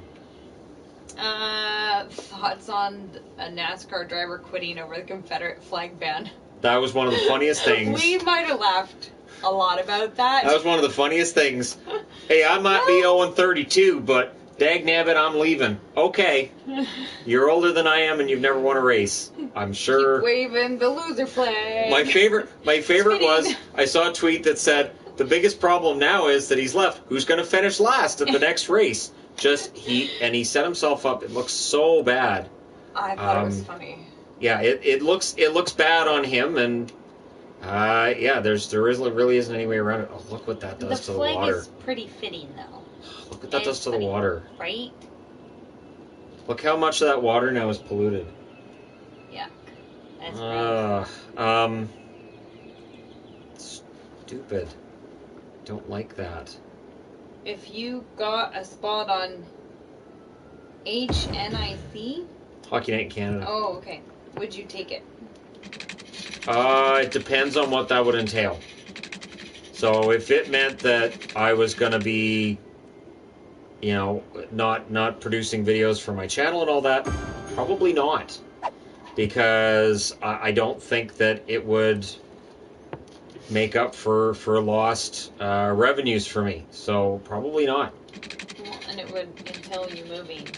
Thoughts on a NASCAR driver quitting over the Confederate flag ban? That was one of the funniest things. We might have laughed a lot about that. That was one of the funniest things. Hey, I might be 0-32, but dagnabbit, I'm leaving. Okay. You're older than I am, and you've never won a race. I'm sure. Keep waving the loser flag. My favorite was, I saw a tweet that said, the biggest problem now is that he's left. Who's going to finish last at the next race? He set himself up. It looks so bad. I thought it was funny. Yeah, it looks bad on him, and there really isn't any way around it. Oh, look what that does to the water. The flag is pretty fitting, though. Look what that does to the water. Right? Look how much of that water now is polluted. Yeah. That's right. Stupid. Don't like that. If you got a spot on HNIC? Hockey Night in Canada. Oh, okay. Would you take it? It depends on what that would entail. So if it meant that I was going to be, you know, not producing videos for my channel and all that, probably not. Because I don't think that it would make up for lost revenues for me. So probably not. Well, and it would entail you moving.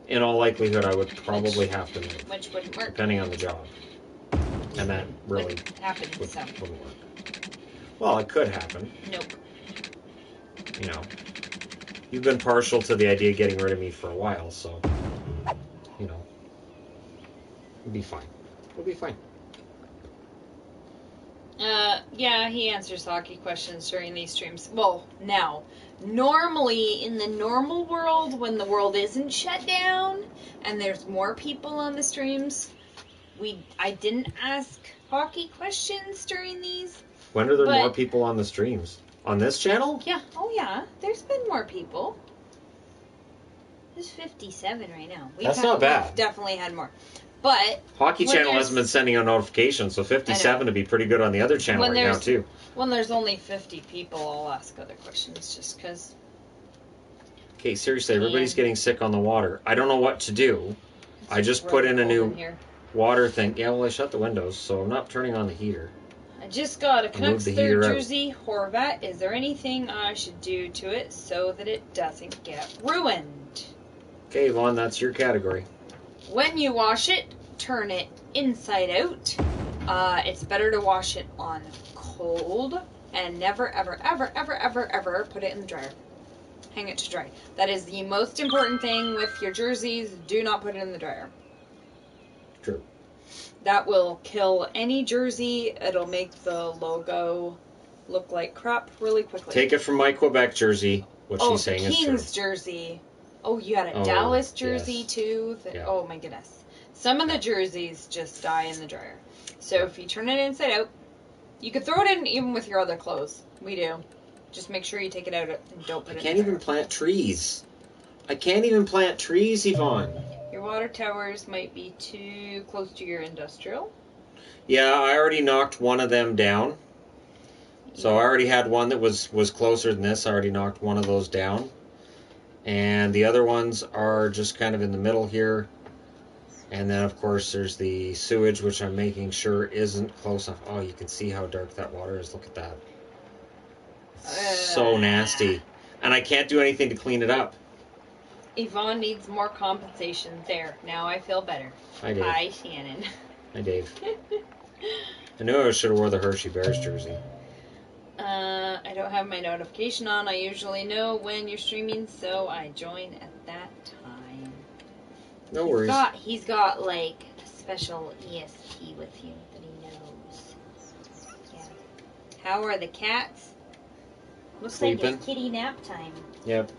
In all likelihood, I would probably have to move. Which wouldn't work. Depending on the job. And that really wouldn't work. Well, it could happen. Nope. You know, you've been partial to the idea of getting rid of me for a while, so, you know, it'll be fine. It'll be fine. Yeah, he answers hockey questions during these streams. Well, now. Normally, in the normal world, when the world isn't shut down, and there's more people on the streams, I didn't ask hockey questions during these. When are there more people on the streams? On this channel? Yeah. Oh, yeah. There's been more people. There's 57 right now. That's not bad. We've definitely had more. But Hockey Channel hasn't been sending out notifications, so 57 would be pretty good on the other channel right now, too. When there's only 50 people, I'll ask other questions just because. Okay, seriously, everybody's getting sick on the water. I don't know what to do. I just put in a new water thing. Yeah, well, I shut the windows, so I'm not turning on the heater. I just got a Canucks third jersey, Horvat. Is there anything I should do to it so that it doesn't get ruined? Okay, Vaughn, that's your category. When you wash it, turn it inside out. It's better to wash it on cold and never, ever, ever, ever, ever, ever put it in the dryer. Hang it to dry. That is the most important thing with your jerseys. Do not put it in the dryer. True. That will kill any jersey. It'll make the logo look like crap really quickly. Take it from my Quebec jersey. What she's saying is true. Kings jersey. Oh, you had a Dallas jersey too? Yeah. Oh my goodness. Some of the jerseys just die in the dryer. So if you turn it inside out, you could throw it in even with your other clothes. We do. Just make sure you take it out and don't put it in the dryer. I can't even plant trees. I can't even plant trees, Yvonne. Your water towers might be too close to your industrial. Yeah, I already knocked one of them down. So I already had one that was closer than this. I already knocked one of those down. And the other ones are just kind of in the middle here. And then, of course, there's the sewage, which I'm making sure isn't close enough. Oh, you can see how dark that water is. Look at that. So nasty. And I can't do anything to clean it up. Yvonne needs more compensation. There. Now I feel better. Hi, Dave. Hi, Shannon. Hi, Dave. I knew I should have wore the Hershey Bears jersey. I don't have my notification on. I usually know when you're streaming, so I join at that time. No worries. He's got like a special ESP with you that he knows. Yeah. How are the cats? Looks sleeping. Like it's kitty nap time. Yep.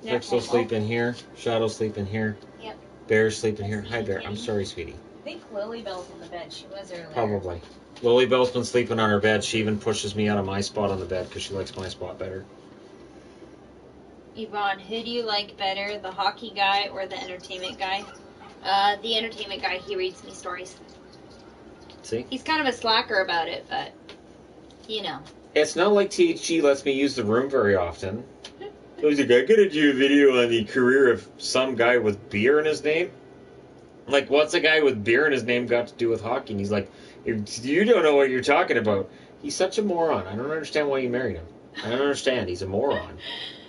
Pixel sleeping here. Shadow sleeping here. Yep. Bear's sleeping here. Hi, Bear. I'm sorry, sweetie. I think Lilybell's in the bed. She was earlier. Probably. Lilybell's been sleeping on her bed. She even pushes me out of my spot on the bed because she likes my spot better. Yvonne, who do you like better, the hockey guy or the entertainment guy? The entertainment guy, he reads me stories. See? He's kind of a slacker about it, but, you know. It's not like THG lets me use the room very often. I was like, I gotta do a video on the career of some guy with beer in his name. Like, what's a guy with beer in his name got to do with hockey? And he's like, you don't know what you're talking about. He's such a moron. I don't understand why you married him. I don't understand. He's a moron.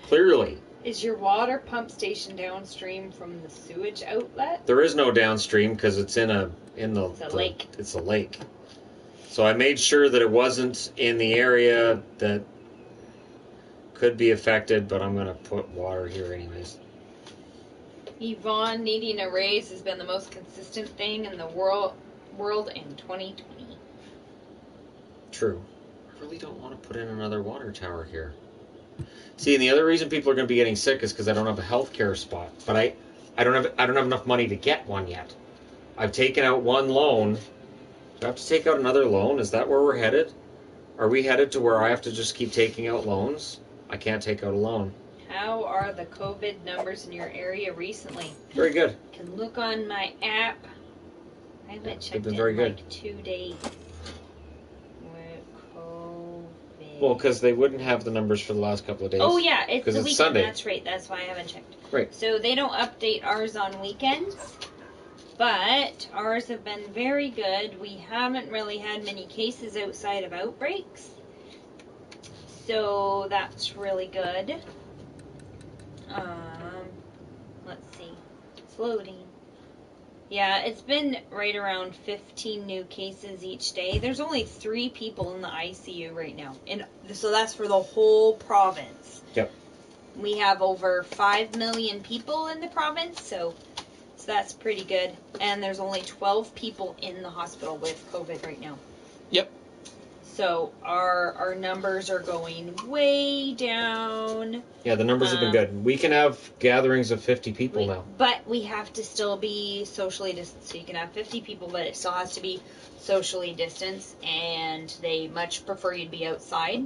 Clearly. Is your water pump station downstream from the sewage outlet? There is no downstream because it's in the lake. It's a lake. So I made sure that it wasn't in the area that could be affected, but I'm going to put water here anyways. Yvonne, needing a raise has been the most consistent thing in the world in 2020. True. I really don't want to put in another water tower here. See, and the other reason people are going to be getting sick is because I don't have a healthcare spot. But I don't have enough money to get one yet. I've taken out one loan. Do I have to take out another loan? Is that where we're headed? Are we headed to where I have to just keep taking out loans? I can't take out a loan. How are the COVID numbers in your area recently? Very good. You can look on my app. I haven't checked been it very in good. like 2 days. With COVID. Well, because they wouldn't have the numbers for the last couple of days. Oh, yeah, it's the it's weekend. Sunday. That's right. That's why I haven't checked. Right. So they don't update ours on weekends, but ours have been very good. We haven't really had many cases outside of outbreaks, so that's really good. Let's see. It's loading. Yeah, it's been right around 15 new cases each day. There's only 3 people in the ICU right now. And so that's for the whole province. Yep. We have over 5 million people in the province, so that's pretty good. And there's only 12 people in the hospital with COVID right now. Yep. So our numbers are going way down. Yeah, the numbers have been good. We can have gatherings of 50 people now. But we have to still be socially distanced. So you can have 50 people, but it still has to be socially distanced. And they much prefer you to be outside,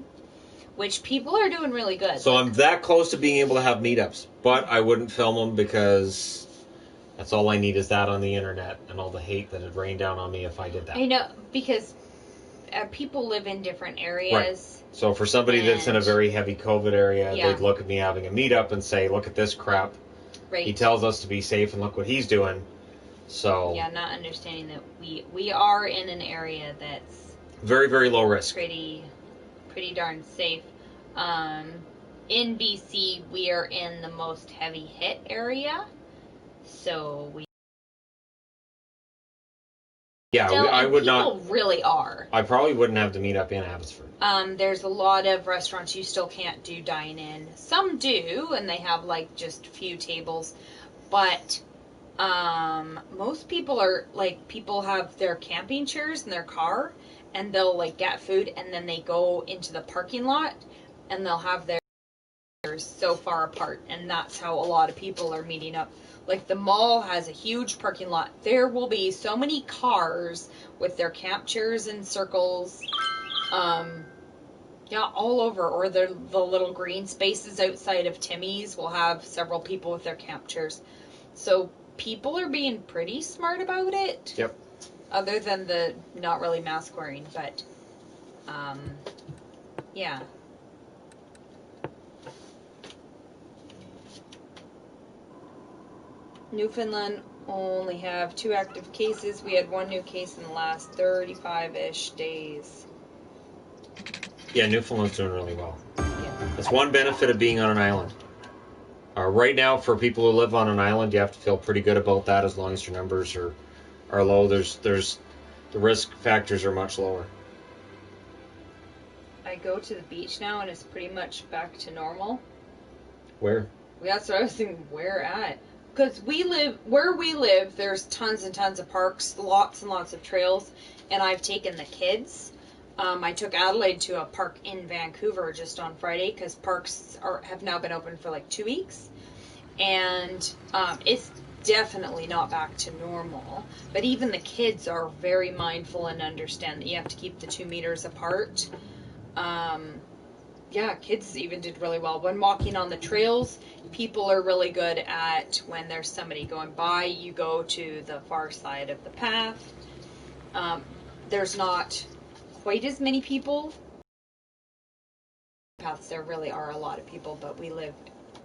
which people are doing really good. So I'm that close to being able to have meetups, but I wouldn't film them because that's all I need is that on the internet and all the hate that had rained down on me if I did that. I know, because people live in different areas. Right. So for somebody that's in a very heavy COVID area, Yeah. they'd look at me having a meetup and say, look at this crap. Right. He tells us to be safe and look what he's doing. So yeah, not understanding that we are in an area that's very, very low risk. pretty darn safe. In BC, we are in the most heavy hit area. So we Yeah, I would not. People really are. I probably wouldn't have the meetup in Abbotsford. There's a lot of restaurants you still can't do dine-in. Some do, and they have like just a few tables. But most people are like, people have their camping chairs in their car, and they'll like get food, and then they go into the parking lot, and they'll have their chairs so far apart, and that's how a lot of people are meeting up. Like, the mall has a huge parking lot. There will be so many cars with their camp chairs in circles. Yeah, all over. Or the little green spaces outside of Timmy's will have several people with their camp chairs. So people are being pretty smart about it. Yep. Other than the not really mask wearing. But, yeah. Newfoundland only have 2 active cases. We had 1 new case in the last 35-ish days. Yeah, Newfoundland's doing really well. Yeah. That's one benefit of being on an island. Right now, for people who live on an island, you have to feel pretty good about that as long as your numbers are low. There's the risk factors are much lower. I go to the beach now, and it's pretty much back to normal. Where? That's what I was thinking. Where at? Because where we live, there's tons and tons of parks, lots and lots of trails, and I've taken the kids. I took Adelaide to a park in Vancouver just on Friday, because parks have now been open for like 2 weeks, and it's definitely not back to normal. But even the kids are very mindful and understand that you have to keep the 2 meters apart. Yeah, kids even did really well. When walking on the trails, people are really good at, when there's somebody going by, you go to the far side of the path. There's not quite as many people. Paths, there really are a lot of people, but we live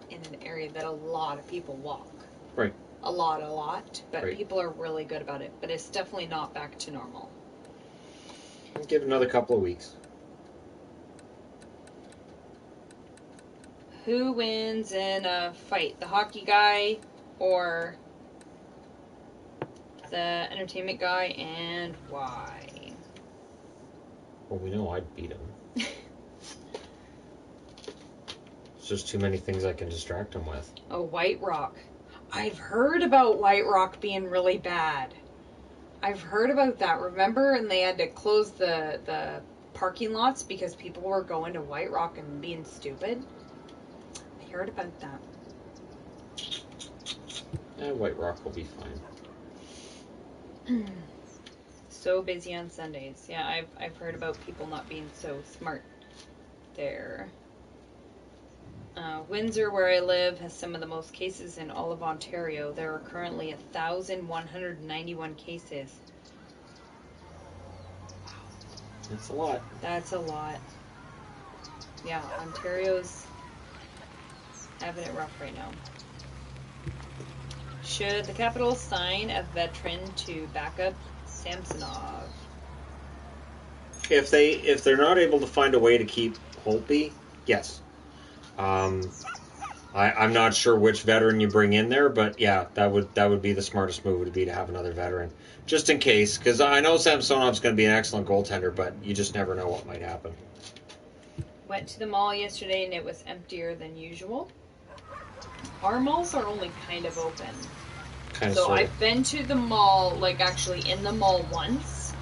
in an area that a lot of people walk. Right. A lot. But Right. people are really good about it. But it's definitely not back to normal. I'll give it another couple of weeks. Who wins in a fight? The hockey guy or the entertainment guy, and why? Well, we know I'd beat him. There's just too many things I can distract him with. Oh, White Rock. I've heard about White Rock being really bad. I've heard about that. Remember? And they had to close the parking lots because people were going to White Rock and being stupid. I heard about that. White Rock will be fine. So busy on Sundays. Yeah, I've heard about people not being so smart there. Windsor, where I live, has some of the most cases in all of Ontario. There are currently 1,191 cases. That's a lot. That's a lot. Yeah, Ontario's having it rough right now. Should the Capitals sign a veteran to back up Samsonov? If they're not able to find a way to keep Holtby, yes. I'm not sure which veteran you bring in there, but yeah, that would be the smartest move, would be to have another veteran, just in case. Because I know Samsonov's going to be an excellent goaltender, but you just never know what might happen. Went to the mall yesterday and it was emptier than usual. Our malls are only kind of open. So I've been to the mall, like actually in the mall once.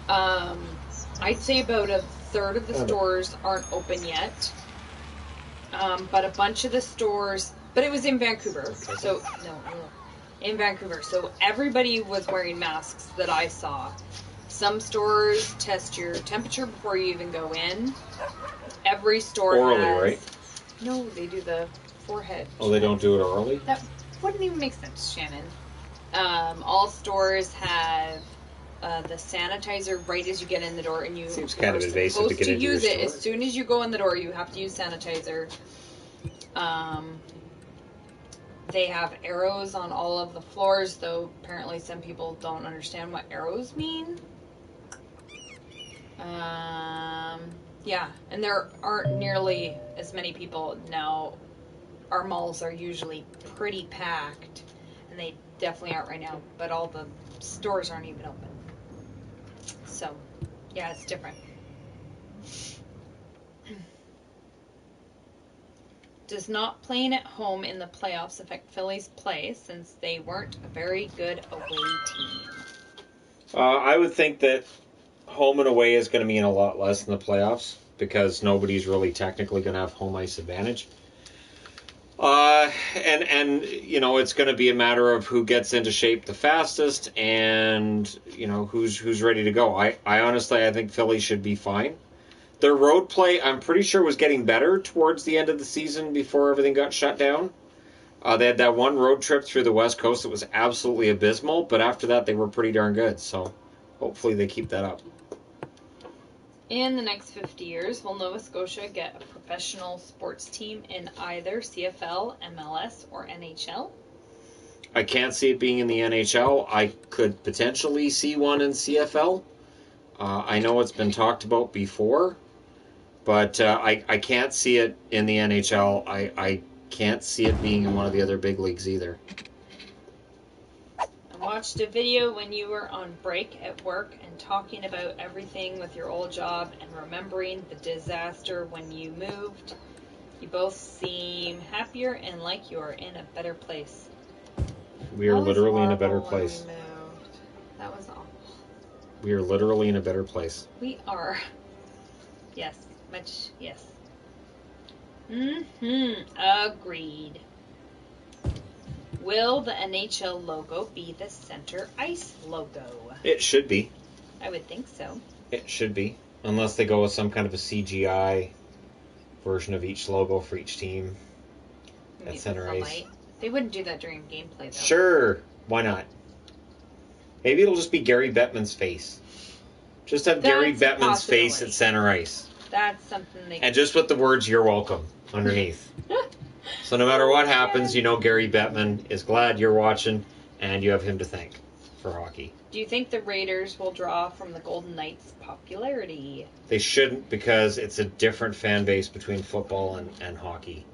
I'd say about a third of the stores aren't open yet. But a bunch of the stores, but it was in Vancouver. So, in Vancouver. So everybody was wearing masks that I saw. Some stores test your temperature before you even go in. Every store orally, has... right? No, they do the forehead. Oh, they don't do it orally? That wouldn't even make sense, Shannon. All stores have the sanitizer right as you get in the door, and you seems kind of invasive to get into your store. As soon as you go in the door, you have to use sanitizer. They have arrows on all of the floors, though apparently some people don't understand what arrows mean. Yeah, and there aren't nearly as many people now. Our malls are usually pretty packed, and they definitely aren't right now, but all the stores aren't even open. So, yeah, it's different. Does not playing at home in the playoffs affect Philly's play since they weren't a very good away team? I would think that home and away is going to mean a lot less in the playoffs because nobody's really technically going to have home ice advantage. And you know, it's going to be a matter of who gets into shape the fastest and, you know, who's ready to go. I honestly, I think Philly should be fine. Their road play, I'm pretty sure, was getting better towards the end of the season before everything got shut down. They had that one road trip through the West Coast that was absolutely abysmal, but after that they were pretty darn good. So hopefully they keep that up. In the next 50 years, will Nova Scotia get a professional sports team in either CFL, MLS, or NHL? I can't see it being in the NHL. I could potentially see one in CFL. I know it's been talked about before, but I can't see it in the NHL. I can't see it being in one of the other big leagues either. I watched a video when you were on break at work and talking about everything with your old job and remembering the disaster when you moved. You both seem happier and like you are in a better place. We are literally in a better place. That was awful. We are literally in a better place. We are. Yes. Much, yes. Agreed. Will the NHL logo be the center ice logo? It should be. I would think so. It should be. Unless they go with some kind of a CGI version of each logo for each team at center ice. They wouldn't do that during gameplay, though. Sure. Why not? Maybe it'll just be Gary Bettman's face. Just have Gary Bettman's face at center ice. That's something they can... And just with the words, "You're welcome," underneath. So no matter what happens, you know Gary Bettman is glad you're watching, and you have him to thank for hockey. Do you think the Raiders will draw from the Golden Knights' popularity? They shouldn't, because it's a different fan base between football and hockey.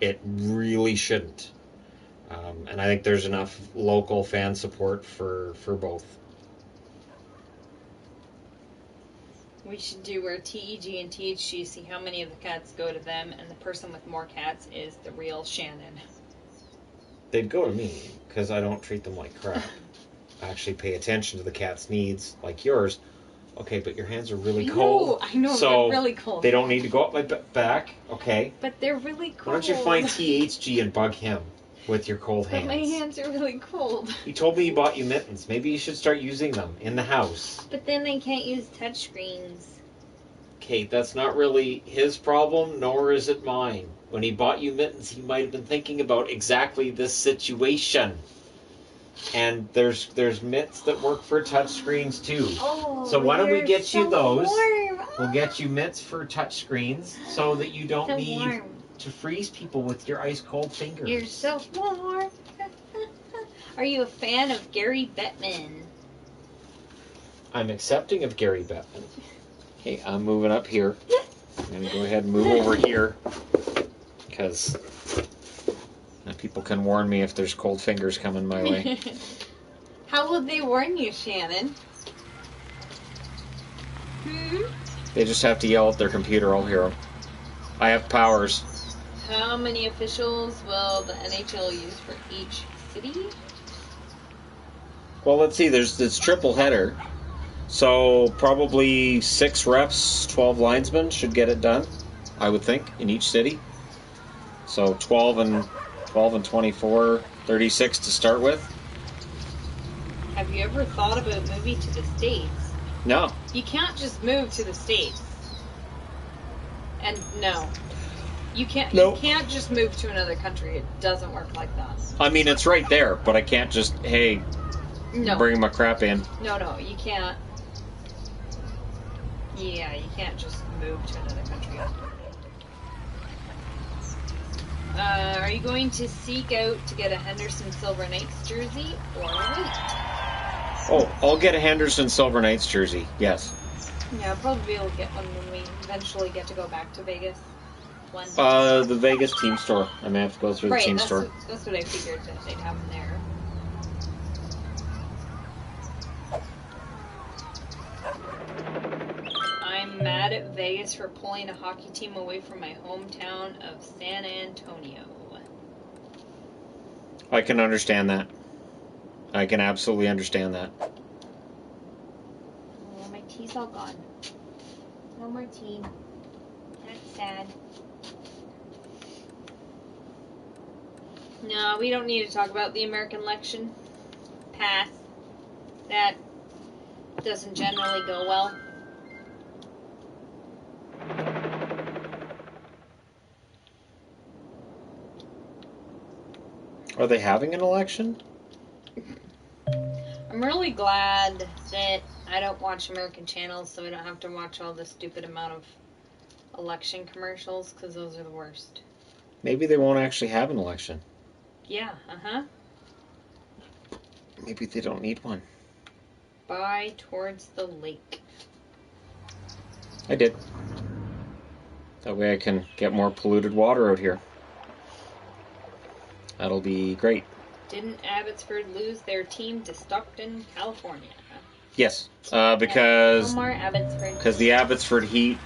It really shouldn't. And I think there's enough local fan support for both. We should do where TEG and THG see how many of the cats go to them, and the person with more cats is the real Shannon. They'd go to me, because I don't treat them like crap. I actually pay attention to the cat's needs, like yours. Okay, but your hands are really cold. I know, so they're really cold. They don't need to go up my back, okay? But they're really cold. Why don't you find THG and bug him with your cold hands? But my hands are really cold. He told me he bought you mittens. Maybe you should start using them in the house. But then they can't use touchscreens. Kate, that's not really his problem, nor is it mine. When he bought you mittens, he might have been thinking about exactly this situation. And there's mitts that work for touchscreens too. Oh, so why don't we get you those? Warm. We'll get you mitts for touchscreens so that you don't need warm. to freeze people with your ice cold fingers. You're so warm. Are you a fan of Gary Bettman? I'm accepting of Gary Bettman. Okay, I'm moving up here. I'm going to go ahead and move over here because people can warn me if there's cold fingers coming my way. How will they warn you, Shannon? They just have to yell at their computer. I'll hear them. I have powers. How many officials will the NHL use for each city? Well, let's see. It's triple header. So probably 6 refs, 12 linesmen should get it done, I would think, in each city. So 12 and 24, 36 to start with. Have you ever thought about moving to the States? No. You can't just move to the States. And no. You can't just move to another country. It doesn't work like that. I mean, it's right there, but I can't just, bring my crap in. No, you can't. Yeah, you can't just move to another country. Are you going to seek out to get a Henderson Silver Knights jersey or wait? Oh, I'll get a Henderson Silver Knights jersey, yes. Yeah, I'll probably be able to get one when we eventually get to go back to Vegas. The Vegas team store. I may have to go through the team store. That's what I figured that they'd have them there. I'm mad at Vegas for pulling a hockey team away from my hometown of San Antonio. I can understand that. I can absolutely understand that. Oh, my tea's all gone. No more tea. That's sad. No, we don't need to talk about the American election. Pass. That doesn't generally go well. Are they having an election? I'm really glad that I don't watch American channels, so I don't have to watch all the stupid amount of election commercials, because those are the worst. Maybe they won't actually have an election. Yeah, Maybe they don't need one. Bye towards the lake. I did. That way I can get more polluted water out here. That'll be great. Didn't Abbotsford lose their team to Stockton, California? Yes, because No more Abbotsford. Because the Abbotsford Heat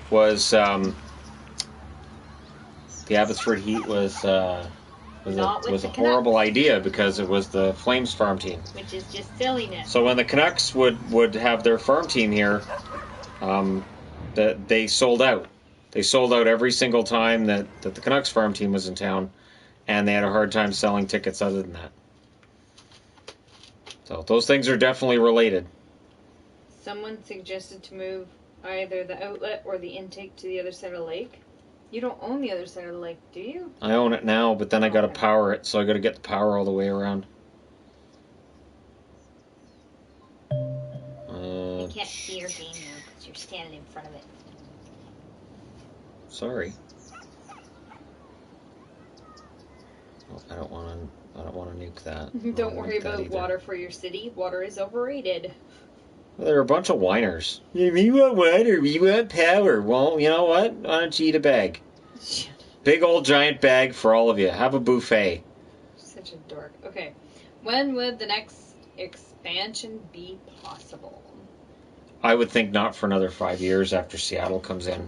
was a horrible idea because it was the Flames farm team, which is just silliness. So when the Canucks would have their farm team here, they sold out. They sold out every single time that the Canucks farm team was in town. And they had a hard time selling tickets other than that. So those things are definitely related. Someone suggested to move either the outlet or the intake to the other side of the lake. You don't own the other side of the lake, do you? I own it now, but then I got to power it, so I got to get the power all the way around. I can't see your game now because you're standing in front of it. Sorry. I don't want to nuke that. Don't worry about water for your city. Water is overrated. Well, they're a bunch of whiners. We want water. We want power. Well, you know what? Why don't you eat a bag? Big old giant bag for all of you. Have a buffet. Such a dork. Okay. When would the next expansion be possible? I would think not for another 5 years after Seattle comes in.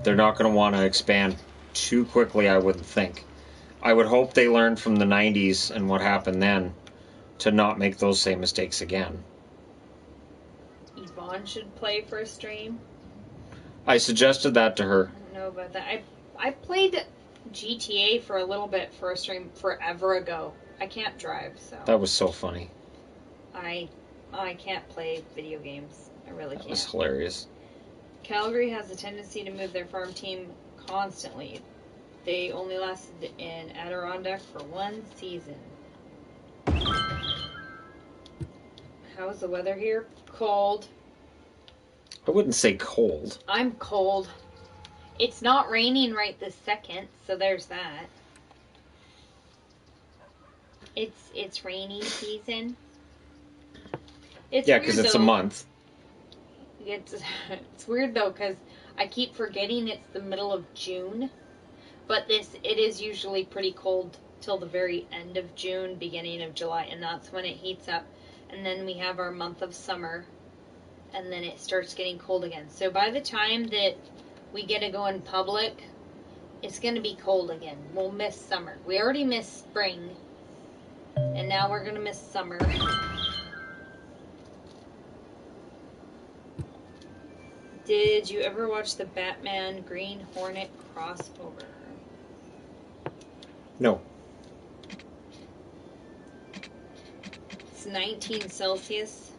They're not going to want to expand too quickly, I wouldn't think. I would hope they learned from the 90s and what happened then to not make those same mistakes again. Yvonne should play for a stream. I suggested that to her. I don't know about that. I played GTA for a little bit for a stream forever ago. I can't drive, so... That was so funny. I can't play video games. I really can't. That was hilarious. Calgary has a tendency to move their farm team constantly. They only lasted in Adirondack for 1 season. How's the weather here? Cold. I wouldn't say cold. I'm cold. It's not raining right this second, so there's that. It's rainy season. Yeah, because it's a month. It's weird though, because I keep forgetting it's the middle of June, but it is usually pretty cold till the very end of June, beginning of July, and that's when it heats up. And then we have our month of summer, and then it starts getting cold again. So by the time that we get to go in public, it's going to be cold again. We'll miss summer. We already missed spring, and now we're going to miss summer. Did you ever watch the Batman Green Hornet crossover? No. It's 19 Celsius,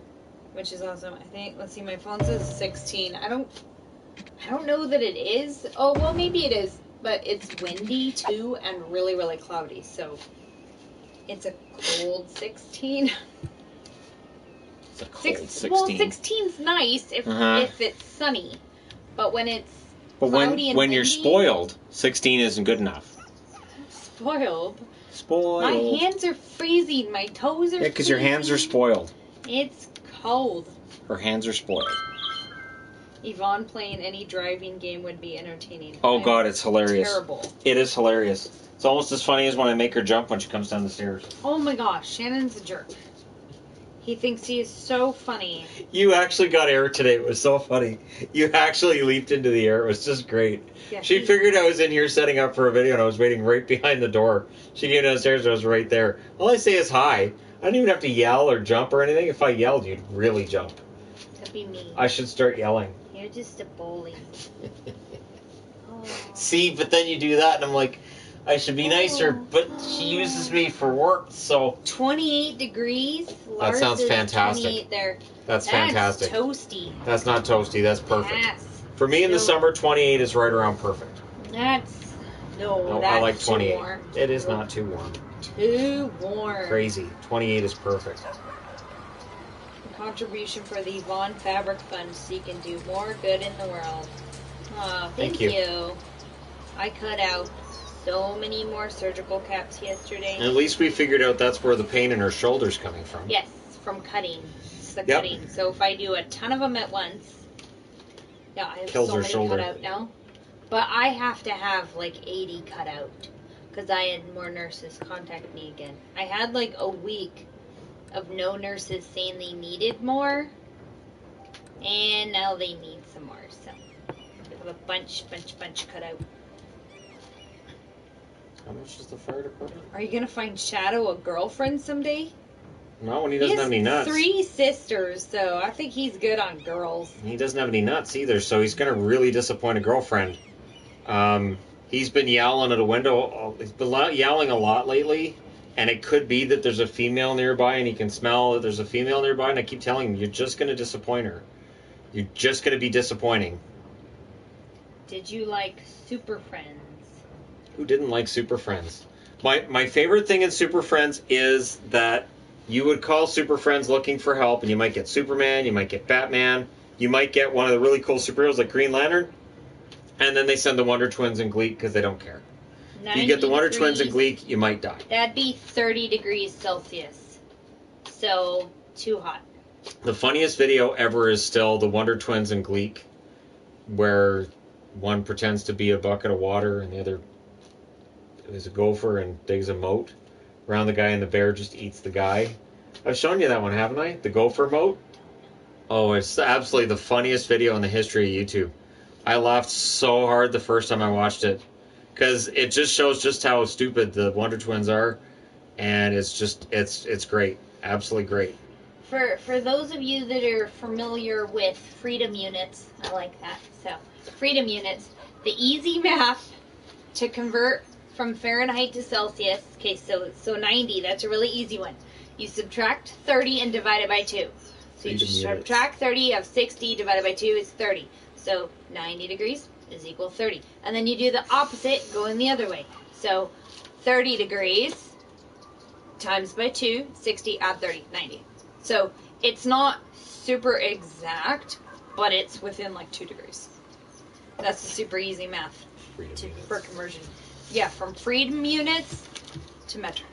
which is awesome. I think, let's see, my phone says 16. I don't know that it is. Oh, well, maybe it is, but it's windy too and really, really cloudy. So it's a cold 16. It's a cold 16. Well, 16's nice if it's sunny, but when it's cloudy and when windy, you're spoiled, 16 isn't good enough. Spoiled. My hands are freezing. My toes are freezing. Yeah, because your hands are spoiled. It's cold. Her hands are spoiled. Yvonne playing any driving game would be entertaining. Oh, God, it's hilarious. Terrible. It is hilarious. It's almost as funny as when I make her jump when she comes down the stairs. Oh, my gosh. Shannon's a jerk. He thinks he is so funny. You actually got air today. It was so funny. You actually leaped into the air. It was just great. Yeah, she figured I was in here setting up for a video, and I was waiting right behind the door. She came downstairs, and I was right there. All I say is hi. I don't even have to yell or jump or anything. If I yelled, you'd really jump. That'd be me. I should start yelling. You're just a bully. Oh. See, but then you do that, and I'm like, I should be nicer, but she uses me for work, so... 28 degrees. That sounds fantastic. 28 there. That's fantastic. That's toasty. That's not toasty. That's perfect. Yes. For me in the summer, 28 is right around perfect. That's... No, I like 28. Too warm. It is not too warm. Too warm. Crazy. 28 is perfect. Contribution for the Yvonne Fabric Fund so you can do more good in the world. Aw, thank you. I cut out so many more surgical caps yesterday. And at least we figured out that's where the pain in her shoulder's coming from. Yes, from cutting. It's the cutting. So if I do a ton of them at once, yeah, I have so many cut out now. But I have to have like 80 cut out because I had more nurses contact me again. I had like a week of no nurses saying they needed more, and now they need some more. So I have a bunch cut out. How much is the fire department? Are you gonna find Shadow a girlfriend someday? No, when he doesn't have any nuts. He has 3 sisters, so I think he's good on girls. He doesn't have any nuts either, so he's gonna really disappoint a girlfriend. He's been yowling at a window. He's been yowling a lot lately, and it could be that there's a female nearby, and he can smell that there's a female nearby, and I keep telling him, you're just gonna disappoint her. You're just gonna be disappointing. Did you like Super Friends? Who didn't like Super Friends? My favorite thing in Super Friends is that you would call Super Friends looking for help, and you might get Superman, you might get Batman, you might get one of the really cool superheroes like Green Lantern, and then they send the Wonder Twins and Gleek because they don't care. If you get the Wonder Twins and Gleek, you might die. That'd be 30 degrees Celsius. So, too hot. The funniest video ever is still the Wonder Twins and Gleek, where one pretends to be a bucket of water and the other is a gopher and digs a moat around the guy, and the bear just eats the guy. I've shown you that one, haven't I? The gopher moat? Oh, it's absolutely the funniest video in the history of YouTube. I laughed so hard the first time I watched it, because it just shows just how stupid the Wonder Twins are, and it's great. Absolutely great. For those of you that are familiar with freedom units, I like that. So, freedom units, the easy math to convert from Fahrenheit to Celsius. Okay, so 90, that's a really easy one. You subtract 30 and divide it by 2. So you subtract 30 of 60 divided by 2 is 30. So 90 degrees is equal 30. And then you do the opposite going the other way. So 30 degrees times by 2, 60, add 30, 90. So it's not super exact, but it's within like 2 degrees. That's a super easy math for conversion. Yeah, from freedom units to metric.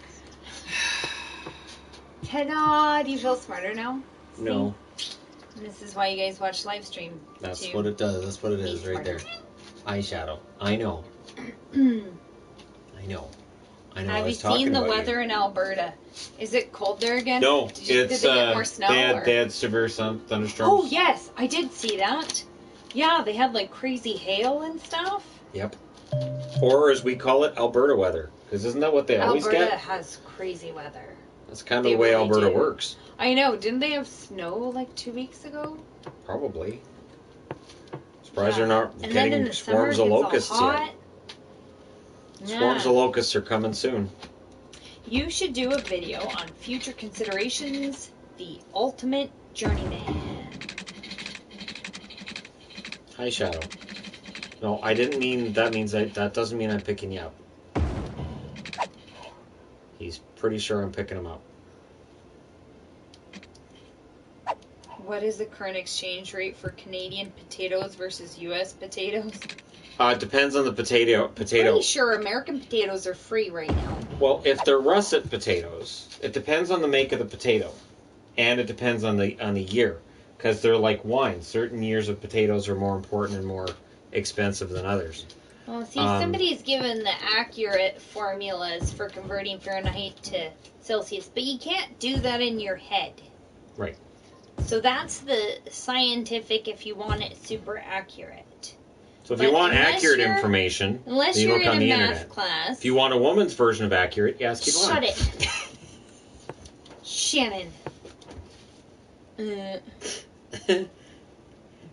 Ta-da! Do you feel smarter now? No. This is why you guys watch live stream. That's what it does. That's what it is right there. Eyeshadow. I know. I know. Have you seen the weather in Alberta? Is it cold there again? No, did they get more snow? They had severe thunderstorms. Oh yes, I did see that. Yeah, they had like crazy hail and stuff. Yep. Or as we call it, Alberta weather. Because isn't that what they always get? Alberta has crazy weather. That's kind of the way Alberta works. I know. Didn't they have snow like 2 weeks ago? Probably. Surprised they're not getting swarms of locusts yet. Swarms of locusts are coming soon. You should do a video on future considerations, the ultimate journeyman. Hi, Shadow. No, I didn't mean that. That doesn't mean I'm picking you up. He's pretty sure I'm picking him up. What is the current exchange rate for Canadian potatoes versus U.S. potatoes? It depends on the potato. Pretty sure American potatoes are free right now. Well, if they're russet potatoes, it depends on the make of the potato, and it depends on the year, because they're like wine. Certain years of potatoes are more important and more expensive than others. Well, see, somebody's given the accurate formulas for converting Fahrenheit to Celsius, but you can't do that in your head. Right. So that's the scientific if you want it super accurate. So if you want accurate information, unless then you you're look on in the a math internet. class. If you want a woman's version of accurate, you ask Yvonne. Shut it. Shannon.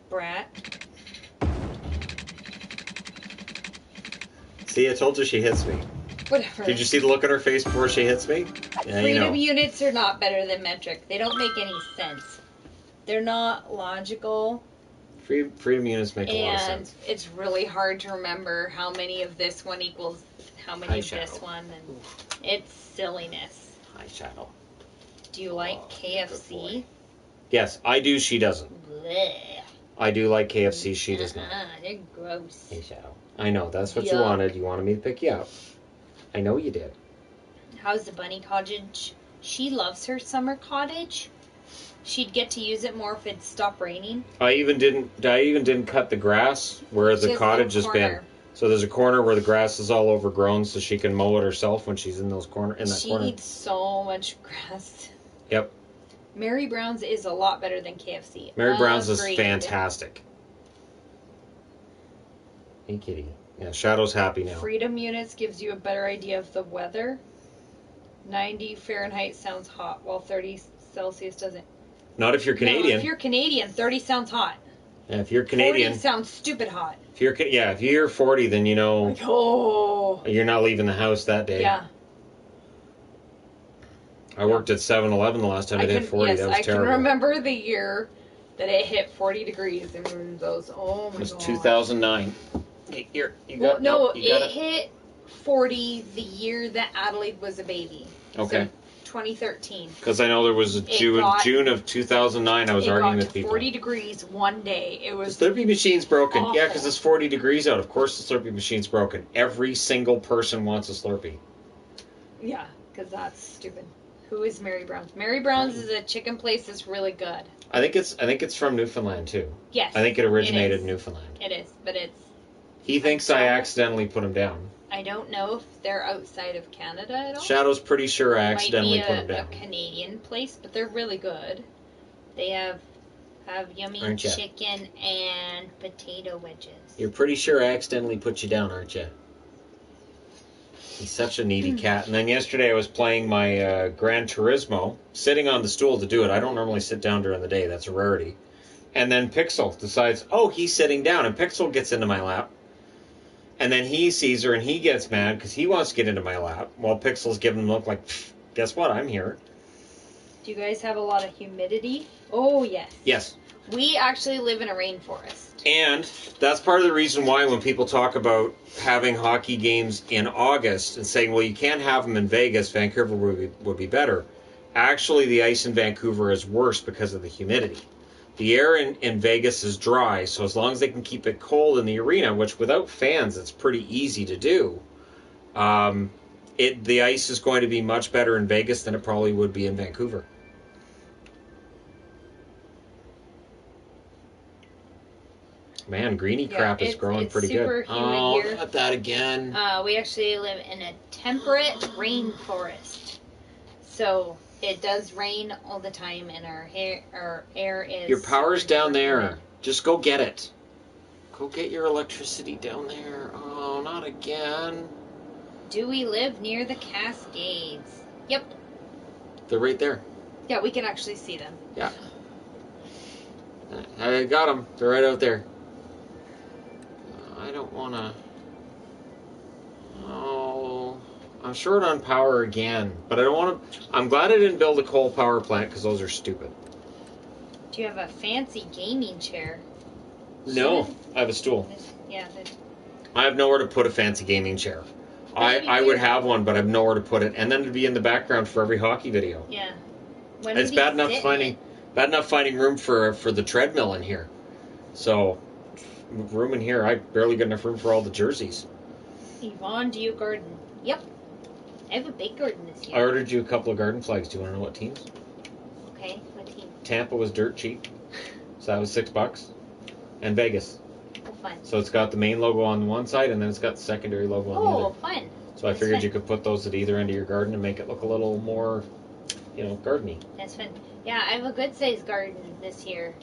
Brat. See, I told you she hits me. Whatever. Did you see the look on her face before she hits me? Yeah, Freedom units are not better than metric. They don't make any sense. They're not logical. Freedom units make a lot of sense. And it's really hard to remember how many of this one equals how many of this one. And it's silliness. Hi, Shadow. Do you like KFC? Yes, I do. She doesn't. Blech. I do like KFC. She does not. They're gross. Hey, Shadow. I know. That's what you wanted. You wanted me to pick you up. I know you did. How's the bunny cottage? She loves her summer cottage. She'd get to use it more if it stopped raining. I even didn't cut the grass where the cottage has been. So there's a corner where the grass is all overgrown, so she can mow it herself when she's in that corner. She eats so much grass. Yep. Mary Brown's is a lot better than KFC. Mary Brown's is fantastic. Hey, kitty. Yeah, Shadow's happy now. Freedom units gives you a better idea of the weather. 90 Fahrenheit sounds hot, while 30 Celsius doesn't. Not if you're Canadian. No, if you're Canadian, 30 sounds hot. Yeah, if you're Canadian, 40 sounds stupid hot. If you're 40, then you know you're not leaving the house that day. Yeah. I worked at 7-Eleven the last time it hit 40. Yes, that was terrible. I can remember the year that it hit 40 degrees and those. Oh my god. It was 2009. It hit 40 the year that Adelaide was a baby. Okay. So 2013. Because I know there was June of 2009. I was arguing with people. 40 degrees one day. It was. The Slurpee machine's broken. Awful. Yeah, because it's 40 degrees out. Of course, the Slurpee machine's broken. Every single person wants a Slurpee. Yeah, because that's stupid. Who is Mary Brown's? Mary Brown's is a chicken place that's really good. I think it's from Newfoundland too. Yes. I think it originated in Newfoundland. It is, but it's. He thinks I accidentally put him down. I don't know if they're outside of Canada at all. Shadow's pretty sure I accidentally put him down. Might be a Canadian place, but they're really good. They have yummy chicken and potato wedges. You're pretty sure I accidentally put you down, aren't you? He's such a needy cat. And then yesterday I was playing my Gran Turismo, sitting on the stool to do it. I don't normally sit down during the day. That's a rarity. And then Pixel decides, he's sitting down. And Pixel gets into my lap. And then he sees her and he gets mad because he wants to get into my lap. While Pixel's giving him a look like, guess what? I'm here. Do you guys have a lot of humidity? Oh, yes. Yes. We actually live in a rainforest. And that's part of the reason why when people talk about having hockey games in August and saying, well, you can't have them in Vegas, Vancouver would be better. Actually, the ice in Vancouver is worse because of the humidity. The air in Vegas is dry, so as long as they can keep it cold in the arena, which without fans, it's pretty easy to do, the ice is going to be much better in Vegas than it probably would be in Vancouver. Man, greenie crap is growing pretty good. Oh, here. Not that again. We actually live in a temperate rainforest. So it does rain all the time, and our air is... Your power's down there. Just go get it. Go get your electricity down there. Oh, not again. Do we live near the Cascades? Yep. They're right there. Yeah, we can actually see them. Yeah. I got them. They're right out there. I don't want to... Oh, I'm short on power again, but I don't want to... I'm glad I didn't build a coal power plant because those are stupid. Do you have a fancy gaming chair? No, I have a stool. Yeah. I have nowhere to put a fancy gaming chair. I would have one, but I have nowhere to put it, and then it'd be in the background for every hockey video. Yeah. It's bad enough finding room for the treadmill in here. So, room in here, I barely got enough room for all the jerseys. Yvonne, do you garden? Yep. I have a big garden this year. I ordered you a couple of garden flags. Do you want to know what teams? Okay, what team? Tampa was dirt cheap, so that was $6. And Vegas. Oh, fun. So it's got the main logo on one side, and then it's got the secondary logo on the other. Oh, fun. So I figured you could put those at either end of your garden and make it look a little more, gardeny. That's fun. Yeah, I have a good sized garden this year.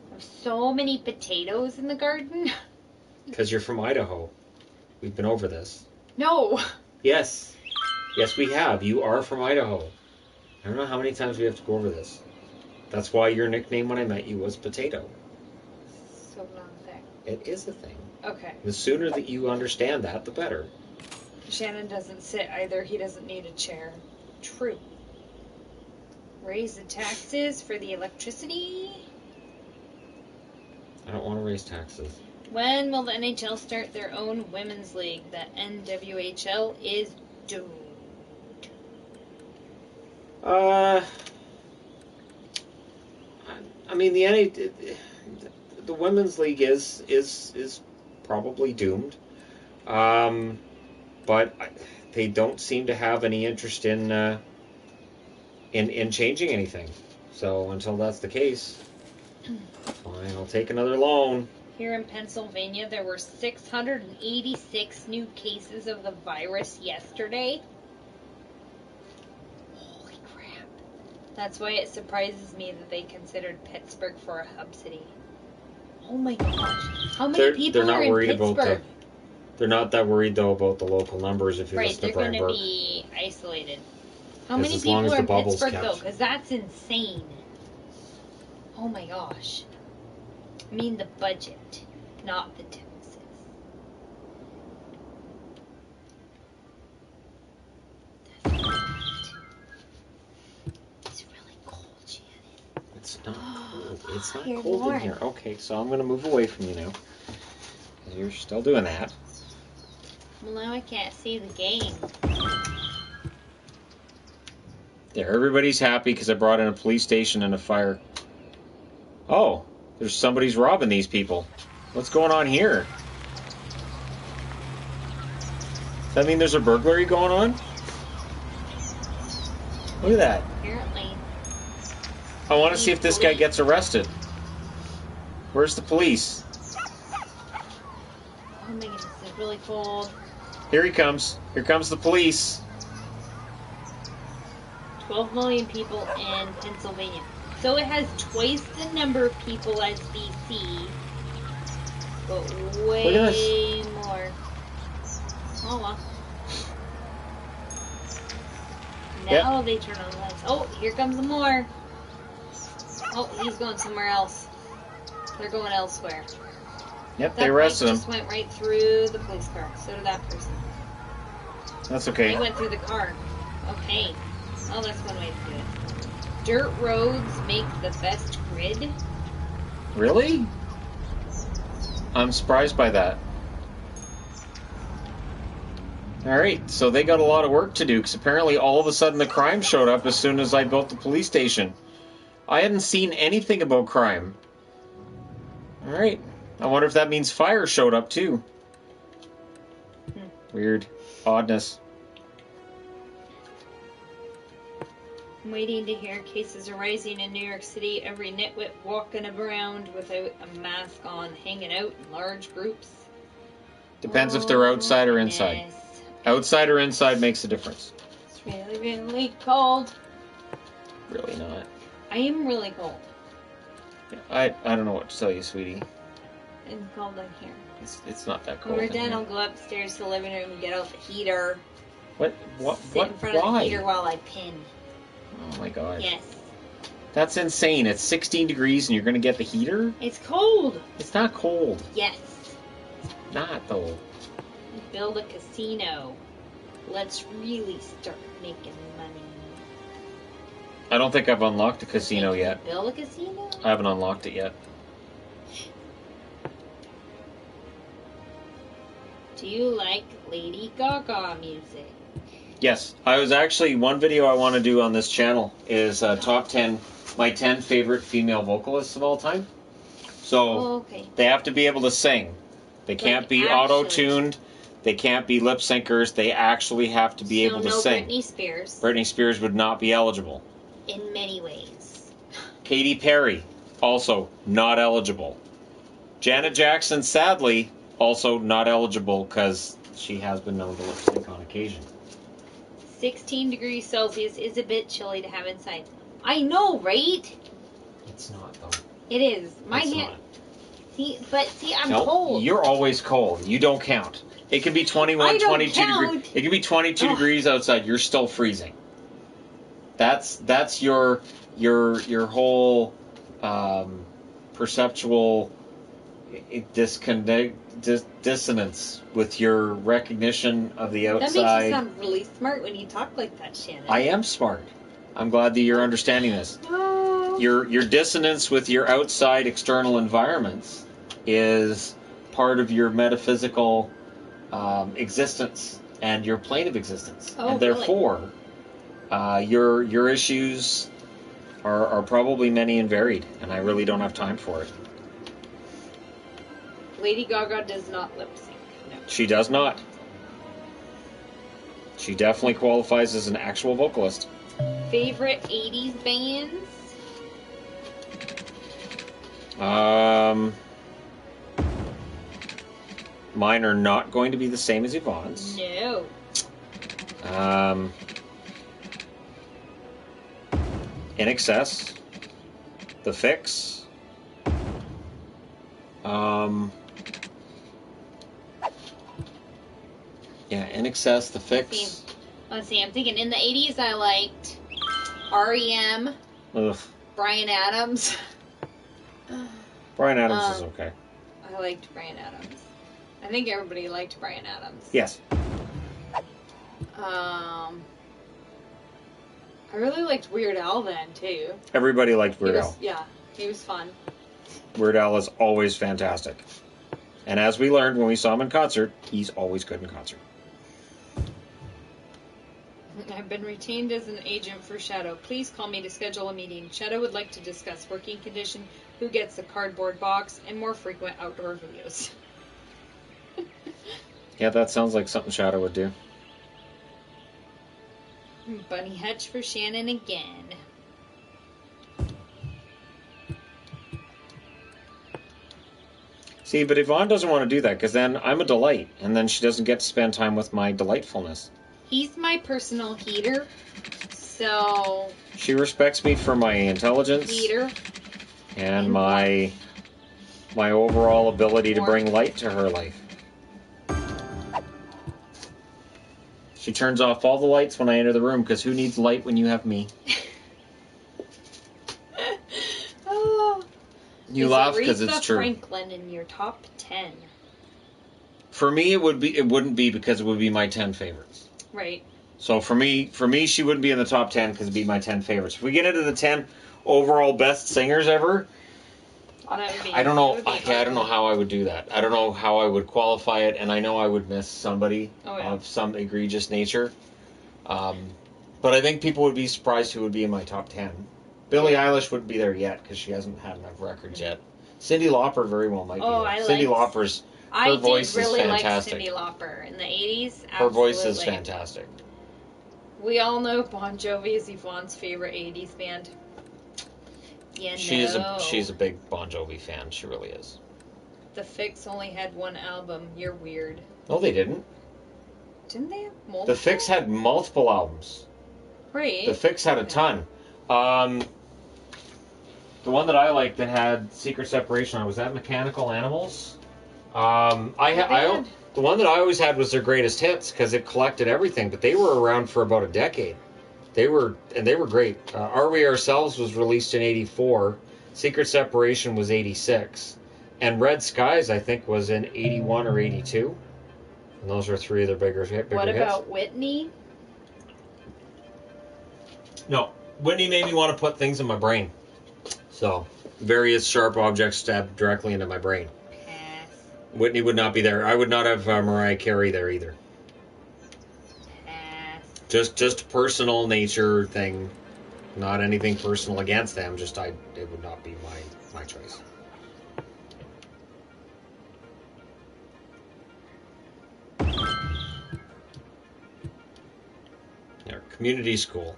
I have so many potatoes in the garden. Because you're from Idaho. We've been over this. No. Yes. Yes, we have. You are from Idaho. I don't know how many times we have to go over this. That's why your nickname when I met you was Potato. So not a thing. It is a thing. Okay. The sooner that you understand that, the better. Shannon doesn't sit either. He doesn't need a chair. True. Raise the taxes for the electricity. I don't want to raise taxes. When will the NHL start their own women's league? The NWHL is doomed. I mean, the women's league is probably doomed. But they don't seem to have any interest in changing anything. So until that's the case, fine, I'll take another loan. Here in Pennsylvania, there were 686 new cases of the virus yesterday. Holy crap. That's why it surprises me that they considered Pittsburgh for a hub city. Oh my gosh. How many people are in Pittsburgh? They're not that worried, though, about the local numbers if you listen to Brian Burke. Right, they're going to be isolated. How many people are in Pittsburgh, though? Because that's insane. Oh my gosh. I mean the budget, not the taxes. That's right. It's really cold, Shannon. It's not cold. It's not cold in here. Okay, so I'm going to move away from you now. You're still doing that. Well, now I can't see the game. There, everybody's happy because I brought in a police station and a fire. Oh, somebody's robbing these people. What's going on here? Does that mean there's a burglary going on? Look at that. Apparently. I want to see if this guy gets arrested. Where's the police? Oh my goodness, it's really cold. Here he comes. Here comes the police. 12 million people in Pennsylvania. So it has twice the number of people as BC, but way more. Oh well. Now they turn on the lights. Oh, here comes some more. Oh, he's going somewhere else. They're going elsewhere. Yep, they arrested him. Just went right through the police car. So did that person. That's okay. He went through the car. Okay. Oh, that's one way to do it. Dirt roads make the best grid. Really? I'm surprised by that. Alright, so they got a lot of work to do, because apparently all of a sudden the crime showed up as soon as I built the police station. I hadn't seen anything about crime All right. I wonder if that means fire showed up too. Weird. Oddness. I'm waiting to hear cases are rising in New York City. Every nitwit walking around without a mask on, hanging out in large groups. Depends if they're outside or inside. Outside or inside makes a difference. It's really, really cold. Really not. I am really cold. I don't know what to tell you, sweetie. It's cold in here. It's not that cold. When we're done, I'll go upstairs to the living room and get out the heater. What? Sit in front of the heater while I pin. Oh my god. Yes. That's insane. It's 16 degrees and you're going to get the heater? It's cold. It's not cold. Yes. Not though. Build a casino. Let's really start making money. I don't think I've unlocked a casino yet. Build a casino? I haven't unlocked it yet. Do you like Lady Gaga music? Yes. I was actually, one video I want to do on this channel is top 10, my 10 favorite female vocalists of all time. So they have to be able to sing. They can't be auto-tuned. They can't be lip syncers. They actually have to be able to sing. Britney Spears. Britney Spears would not be eligible. In many ways. Katy Perry, also not eligible. Janet Jackson, sadly, also not eligible because she has been known to lip sync on occasion. 16 degrees Celsius is a bit chilly to have inside. I know, right? It's not, though. It is. My hand. See, I'm cold. You're always cold. You don't count. It can be 21, 22 degrees. It can be 22 degrees outside. You're still freezing. That's your whole perceptual dissonance with your recognition of the outside. That makes you sound really smart when you talk like that, Shannon. I am smart. I'm glad that you're understanding this. Your dissonance with your outside external environments is part of your metaphysical existence and your plane of existence. And therefore, your issues are probably many and varied, and I really don't have time for it. Lady Gaga does not lip sync. No. She does not. She definitely qualifies as an actual vocalist. Favorite 80s bands? Mine are not going to be the same as Yvonne's. No. In Excess, The Fix, In Excess, The Fix. Let's see, I'm thinking in the 80s I liked R.E.M., Bryan Adams. Bryan Adams is okay. I liked Bryan Adams. I think everybody liked Bryan Adams. Yes. I really liked Weird Al then, too. Everybody liked Weird Al. Yeah, he was fun. Weird Al is always fantastic. And as we learned when we saw him in concert, he's always good in concert. I've been retained as an agent for Shadow. Please call me to schedule a meeting. Shadow would like to discuss working condition, who gets the cardboard box, and more frequent outdoor videos. Yeah, that sounds like something Shadow would do. Bunny Hutch for Shannon again. See, but Yvonne doesn't want to do that, because then I'm a delight, and then she doesn't get to spend time with my delightfulness. He's my personal heater, so... She respects me for my intelligence. Heater. And my overall ability to bring light to her life. She turns off all the lights when I enter the room, because who needs light when you have me? You laugh because it's true. Franklin in your top 10. For me, it wouldn't be because it would be my 10 favorites. Right. So for me, she wouldn't be in the top 10 because it'd be my 10 favorites. If we get into the 10 overall best singers ever, I don't know. I don't know how I would do that. I don't know how I would qualify it, and I know I would miss somebody of some egregious nature. But I think people would be surprised who would be in my top 10. Billie Eilish wouldn't be there yet because she hasn't had enough records yet. Cyndi Lauper very well might be. Cyndi Lauper's... Her voice is fantastic. I did really like Cyndi Lauper in the 80s. Absolutely. Her voice is fantastic. We all know Bon Jovi is Yvonne's favorite 80s band. She's a big Bon Jovi fan. She really is. The Fix only had one album. You're weird. No, they didn't. Didn't they have multiple? The Fix had multiple albums. Right. The Fix had a ton. The one that I liked that had Secret Separation on, was that Mechanical Animals? The one that I always had was their greatest hits because it collected everything, but they were around for about a decade. They were great. Are We Ourselves was released in 84. Secret Separation was 86. And Red Skies, I think, was in 81 or 82. And those are three of their bigger hits. What about Whitney? No. Whitney made me want to put things in my brain. So, various sharp objects stabbed directly into my brain. Pass. Whitney would not be there. I would not have Mariah Carey there either. Pass. Just a personal nature thing. Not anything personal against them. It would not be my choice. Community school.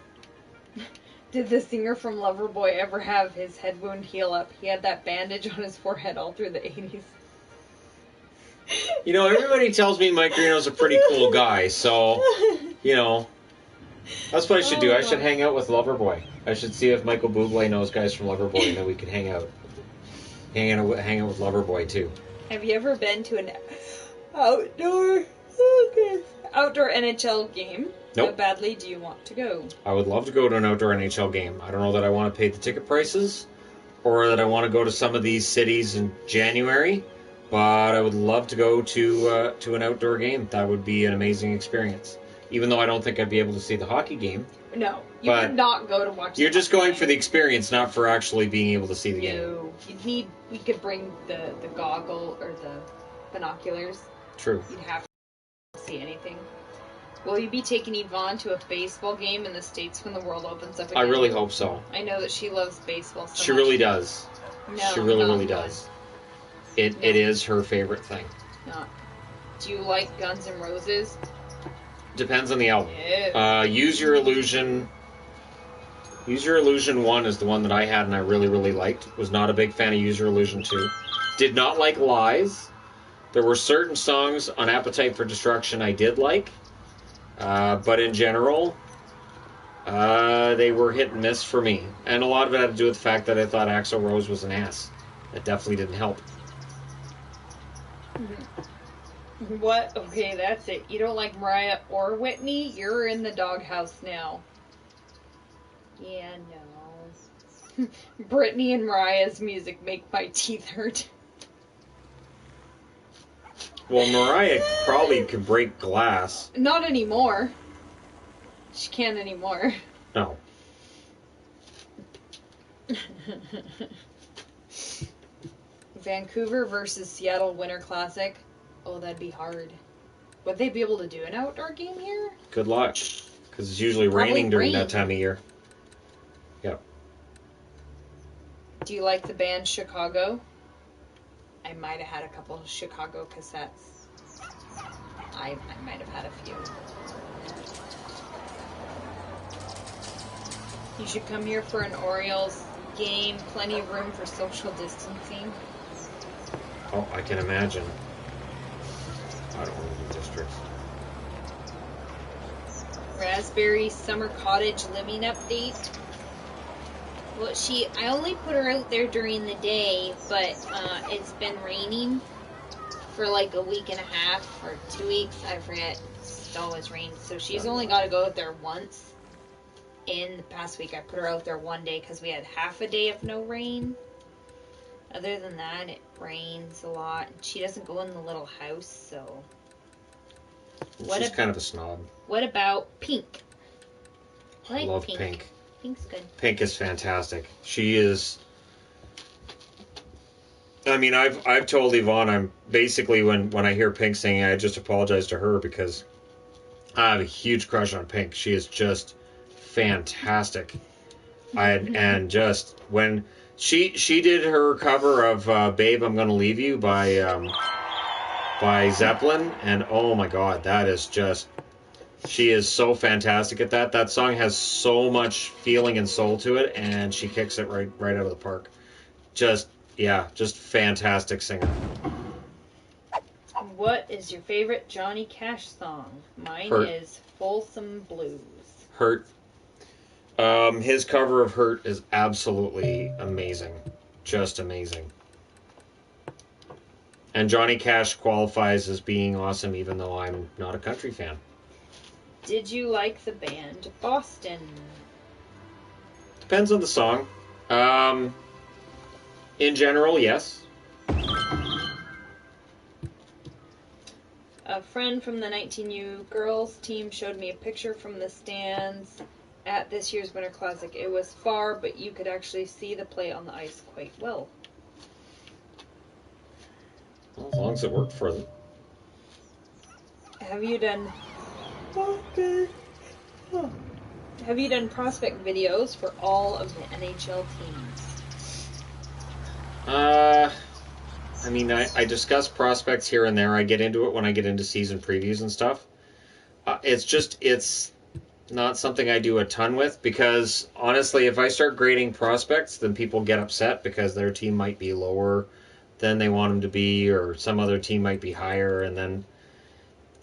Did the singer from Loverboy ever have his head wound heal up? He had that bandage on his forehead all through the 80s. You know, everybody tells me Mike Reno's a pretty cool guy, so, you know, that's what I should do. I should hang out with Loverboy. I should see if Michael Bublé knows guys from Loverboy, and then we could hang out. Hang out with Loverboy, too. Have you ever been to an outdoor NHL game? Nope. How badly do you want to go? I would love to go to an outdoor NHL game. I don't know that I want to pay the ticket prices or that I want to go to some of these cities in January, but I would love to go to an outdoor game. That would be an amazing experience. Even though I don't think I'd be able to see the hockey game. No, you would not go to watch. You're just going for the experience, not for actually being able to see the game. We could bring the goggle or the binoculars. True. You'd have to see anything. Will you be taking Yvonne to a baseball game in the States when the world opens up again? I really hope so. I know that she loves baseball so much. She really does. No, she really does. It is her favorite thing. No. Do you like Guns N' Roses? Depends on the album. Yeah. Use Your Illusion 1 is the one that I had and I really, really liked. Was not a big fan of Use Your Illusion 2. Did not like Lies. There were certain songs on Appetite for Destruction I did like. But in general, they were hit and miss for me. And a lot of it had to do with the fact that I thought Axl Rose was an ass. That definitely didn't help. What? Okay, that's it. You don't like Mariah or Whitney? You're in the doghouse now. Yeah, no. Britney and Mariah's music make my teeth hurt. Well, Mariah probably could break glass. Not anymore. She can't anymore. No. Vancouver versus Seattle Winter Classic. Oh, that'd be hard. Would they be able to do an outdoor game here? Good luck. Because it's usually raining during that time of year. Yep. Do you like the band Chicago? I might have had a couple of Chicago cassettes. I might have had a few. You should come here for an Orioles game. Plenty of room for social distancing. Oh, I can imagine. I don't want to do districts. Raspberry Summer Cottage living update. Well, I only put her out there during the day, but it's been raining for like a week and a half or 2 weeks. I forget. It's always rained. So she's only got to go out there once. In the past week, I put her out there one day because we had half a day of no rain. Other than that, it rains a lot. She doesn't go in the little house, so... She's kind of a snob. What about Pink? I love Pink. Pink's good. Pink is fantastic. She is... I mean, I've told Yvonne, I'm basically, when I hear Pink singing, I just apologize to her because I have a huge crush on Pink. She is just fantastic. And just when She did her cover of "Babe, I'm Gonna Leave You" by Zeppelin, and oh my God, that is just. She is so fantastic at that. That song has so much feeling and soul to it, and she kicks it right out of the park. Just fantastic singer. What is your favorite Johnny Cash song? Mine Hurt. is Folsom Blues. Hurt. His cover of Hurt is absolutely amazing. Just amazing. And Johnny Cash qualifies as being awesome, even though I'm not a country fan. Did you like the band Boston? Depends on the song. In general, yes. A friend from the 19U girls team showed me a picture from the stands at this year's Winter Classic. It was far, but you could actually see the play on the ice quite well. Well, as long as it worked for them. Have you done prospect videos for all of the NHL teams? I mean, I discuss prospects here and there. I get into it when I get into season previews and stuff. It's not something I do a ton with because, honestly, if I start grading prospects, then people get upset because their team might be lower than they want them to be, or some other team might be higher, and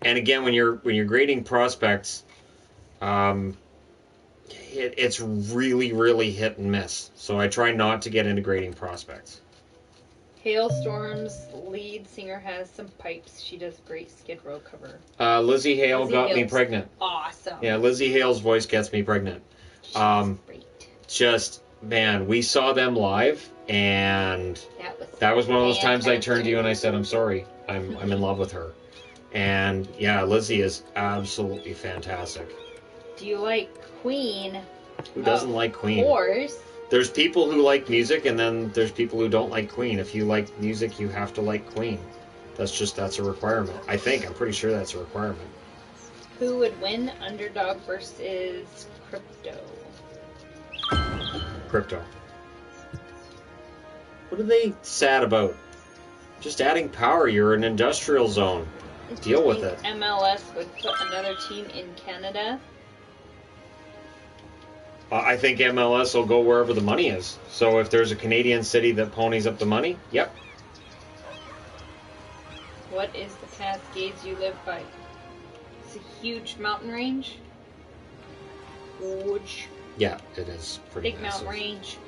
again, when you're grading prospects, it's really, really hit and miss. So I try not to get into grading prospects. Hailstorm's lead singer has some pipes. She does great Skid Row cover. Lizzie Hale got me pregnant. Awesome. Yeah, Lizzie Hale's voice gets me pregnant. She's great. Just, man, we saw them live, and that was one of those times I turned to you and I said, I'm sorry. I'm in love with her. And, yeah, Lizzie is absolutely fantastic. Do you like Queen? Who doesn't like Queen? Of course. There's people who like music, and then there's people who don't like Queen. If you like music, you have to like Queen. That's a requirement. I'm pretty sure that's a requirement. Who would win, Underdog versus Crypto? Crypto. What are they sad about? Just adding power. You're an industrial zone. Deal with it. MLS would put another team in Canada. I think MLS will go wherever the money is. So if there's a Canadian city that ponies up the money, yep. What is the Cascades you live by? It's a huge mountain range. Huge. Yeah, it is pretty big massive. Mountain range.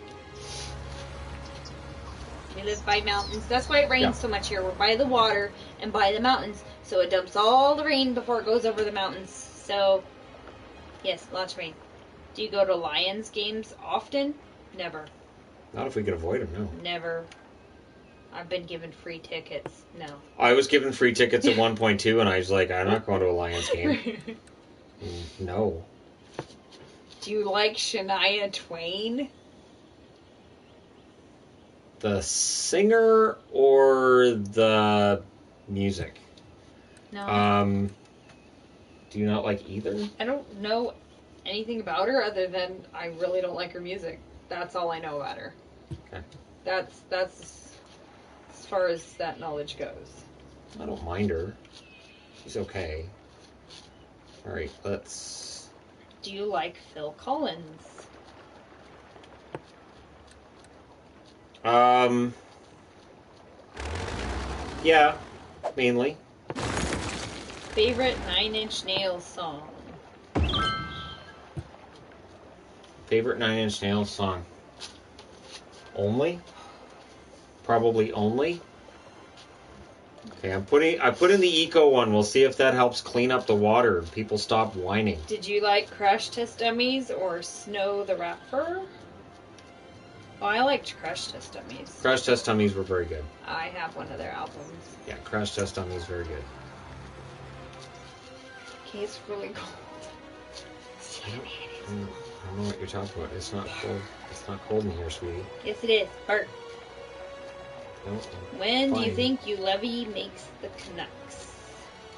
We live by mountains. That's why it rains so much here. We're by the water and by the mountains. So it dumps all the rain before it goes over the mountains. So, yes, lots of rain. Do you go to Lions games often? Never. Not if we can avoid them, no. Never. I've been given free tickets. No. I was given free tickets at 1.2, and I was like, I'm not going to a Lions game. No. Do you like Shania Twain? The singer or the music? No. Do you not like either? I don't know anything about her other than I really don't like her music. That's all I know about her. Okay. That's as far as that knowledge goes. I don't mind her. She's okay. Alright, let's... Do you like Phil Collins? Yeah, mainly. Favorite Nine Inch Nails song? Favorite Nine Inch Nails song? Only? Probably Only? Okay, I put in the eco one. We'll see if that helps clean up the water and people stop whining. Did you like Crash Test Dummies or Snow the Rapper? Oh, I liked Crash Test Dummies. Crash Test Dummies were very good. I have one of their albums. Yeah, Crash Test Dummies very good. Okay, it's really cold. I don't know what you're talking about. It's not cold. It's not cold in here, sweetie. Yes, it is. Bart. No, When fine. do you think Levy makes the Canucks?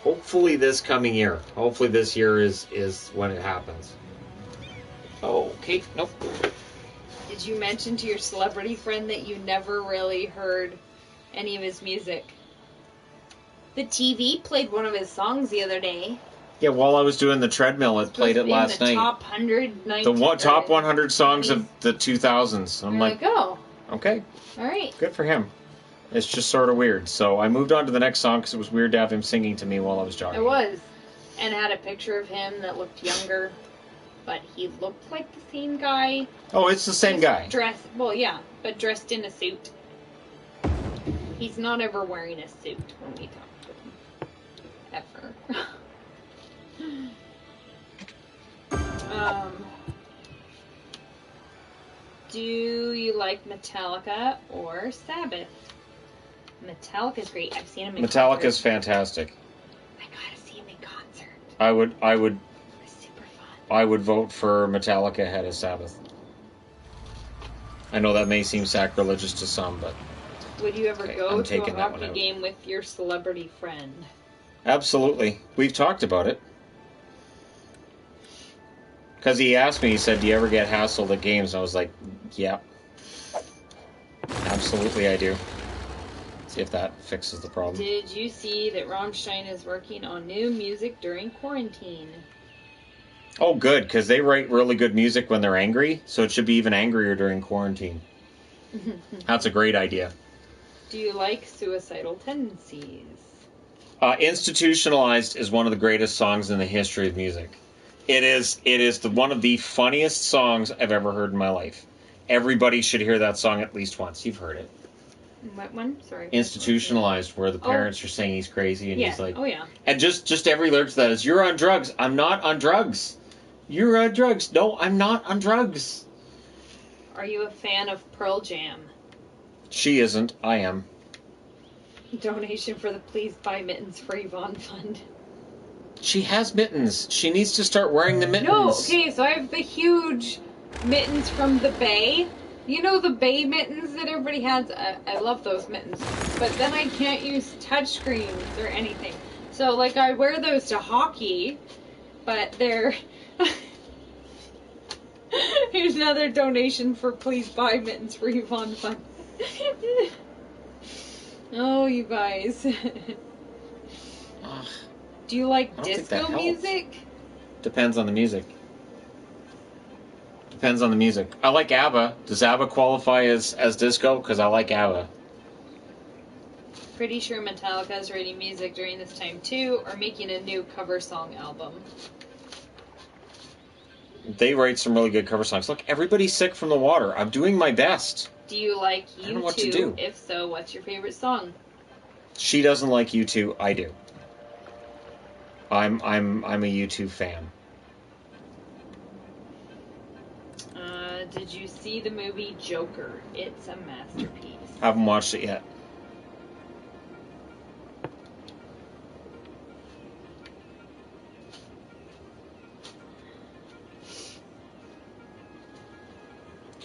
Hopefully this coming year. Hopefully this year is when it happens. Oh, okay. Nope. Did Did you mention to your celebrity friend that you never really heard any of his music? The TV played one of his songs the other day. Yeah, while I was doing the treadmill, it played it last night. Top 100, top 100 songs of the 2000s. I'm like, oh, okay, all right, good for him. It's just sort of weird. So I moved on to the next song because it was weird to have him singing to me while I was jogging. It was, and had a picture of him that looked younger, but he looked like the same guy. Oh, it's the same guy. Well, yeah, but dressed in a suit. He's not ever wearing a suit when we talk to him. Ever. Do you like Metallica or Sabbath? Metallica's great. I've seen him in concert. Metallica's fantastic. I gotta see him in concert. I would. It's super fun. I would vote for Metallica ahead of Sabbath. I know that may seem sacrilegious to some, but... Would you ever go to a hockey game with your celebrity friend? Absolutely. We've talked about it. Because he asked me, he said, do you ever get hassled at games? And I was like, yeah. Absolutely I do. See if that fixes the problem. Did you see that Rammstein is working on new music during quarantine? Oh, good, because they write really good music when they're angry, so it should be even angrier during quarantine. That's a great idea. Do you like Suicidal Tendencies? Institutionalized is one of the greatest songs in the history of music. It is one of the funniest songs I've ever heard in my life. Everybody should hear that song at least once. You've heard it. What one? Sorry. Institutionalized, where the parents are saying he's crazy and he's like... Oh, yeah. And just every lyric to that is, you're on drugs. I'm not on drugs. You're on drugs. No, I'm not on drugs. Are you a fan of Pearl Jam? She isn't. I am. Donation for the Please Buy Mittens for Yvonne Fund. She has mittens. She needs to start wearing the mittens. No, okay, so I have the huge mittens from the Bay. You know the Bay mittens that everybody has? I love those mittens. But then I can't use touchscreens or anything. So, like, I wear those to hockey, but they're... Here's another donation for Please Buy Mittens for Yvonne Fund. Oh, you guys. Do you like disco music? Depends on the music. Depends on the music. I like ABBA. Does ABBA qualify as disco? Because I like ABBA. Pretty sure Metallica is writing music during this time too, or making a new cover song album. They write some really good cover songs. Look, everybody's sick from the water. I'm doing my best. Do you like U2? I don't know what to do. If so, what's your favorite song? She doesn't like U2. I do. I'm a U2 fan. Did you see the movie Joker? It's a masterpiece. Haven't watched it yet.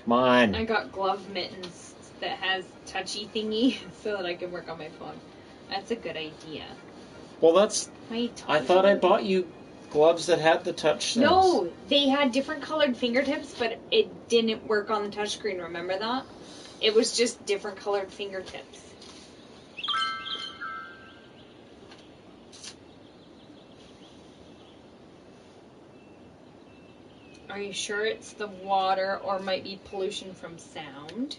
Come on. I got glove mittens that has touchy thingy so that I can work on my phone. That's a good idea. Well, that's... I thought I bought you gloves that had the touch things. No, they had different colored fingertips, but it didn't work on the touchscreen. Remember that? It was just different colored fingertips. Are you sure it's the water or might be pollution from sound?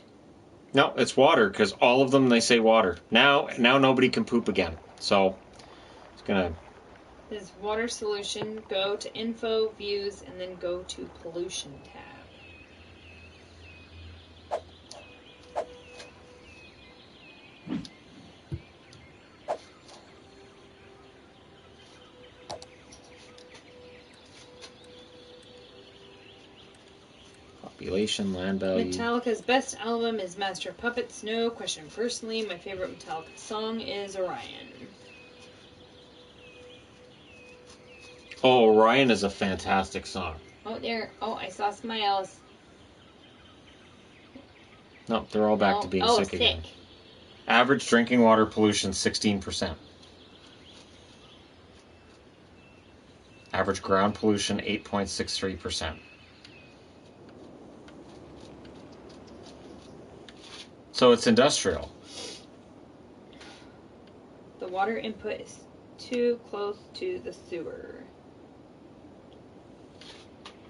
No, it's water, because all of them, they say water. Now nobody can poop again. So, it's going to... This water solution, go to info, views, and then go to pollution tab. Population, land value. Metallica's best album is Master of Puppets. No question. Personally, my favorite Metallica song is Orion. Oh, Orion is a fantastic song. Oh, there. Oh, I saw smiles. No, they're all back to being sick again. Average drinking water pollution, 16%. Average ground pollution, 8.63%. So it's industrial. The water input is too close to the sewer.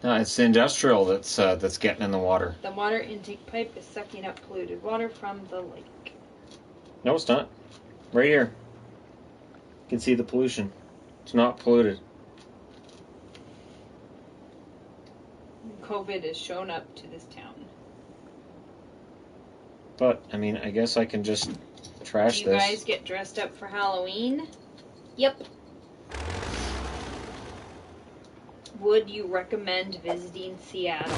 No, it's the industrial that's getting in the water. The water intake pipe is sucking up polluted water from the lake. No, it's not. Right here. You can see the pollution. It's not polluted. COVID has shown up to this town. But, I mean, I guess I can just trash this. Do you guys get dressed up for Halloween? Yep. Would you recommend visiting Seattle?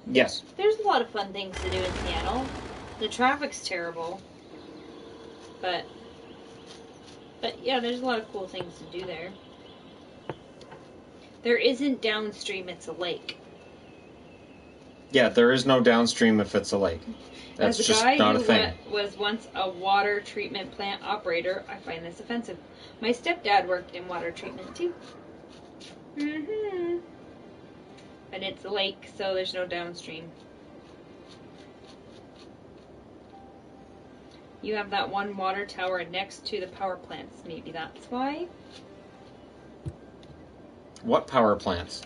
Yes. There's a lot of fun things to do in Seattle. The traffic's terrible. But yeah, there's a lot of cool things to do there. There isn't downstream, it's a lake. Yeah, there is no downstream if it's a lake. That's just not a thing. Was once a water treatment plant operator, I find this offensive. My stepdad worked in water treatment too. And it's a lake, so there's no downstream. You have that one water tower next to the power plants. Maybe that's why. What power plants?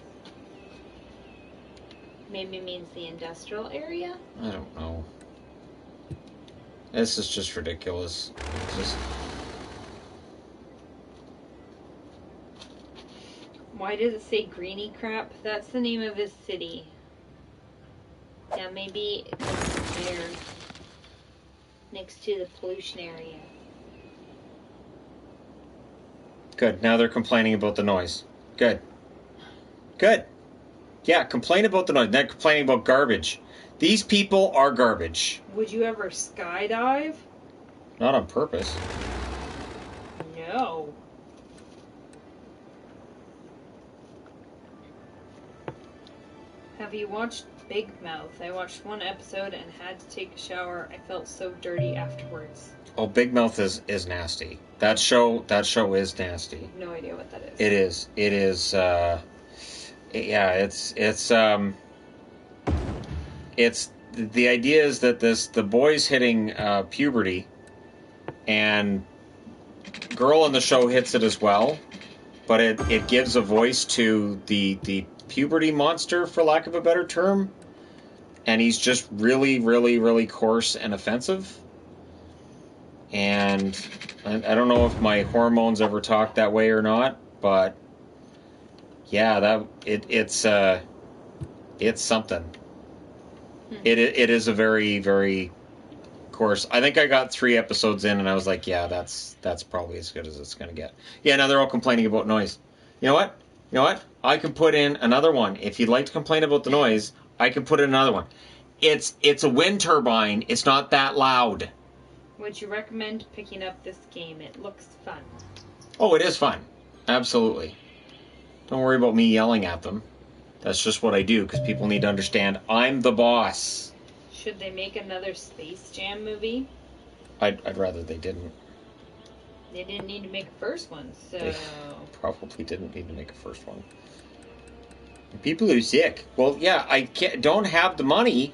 Maybe means the industrial area? I don't know. This is just ridiculous. It's just... Why does it say Greeny Crap? That's the name of his city. Yeah, maybe it's there next to the pollution area. Good. Now they're complaining about the noise. Good. Good. Yeah, complain about the noise. Not complaining about garbage. These people are garbage. Would you ever skydive? Not on purpose. No. Have you watched Big Mouth? I watched one episode and had to take a shower. I felt so dirty afterwards. Oh, Big Mouth is nasty. That show is nasty. No idea what that is. It is. It is. Yeah, it's the idea is that the boy's hitting puberty, and girl in the show hits it as well, but it gives a voice to the puberty monster, for lack of a better term, and he's just really, really, really coarse and offensive. And I don't know if my hormones ever talk that way or not, but yeah, it's something. It is a very, very coarse. I think I got 3 episodes in, and I was like, yeah, that's probably as good as it's gonna get. Yeah, now they're all complaining about noise. You know what? I can put in another one. If you'd like to complain about the noise, I can put in another one. It's a wind turbine. It's not that loud. Would you recommend picking up this game? It looks fun. Oh, it is fun. Absolutely. Don't worry about me yelling at them. That's just what I do, because people need to understand I'm the boss. Should they make another Space Jam movie? I'd rather they didn't. They didn't need to make a first one, so... They probably didn't need to make a first one. People are sick. Well, yeah, don't have the money.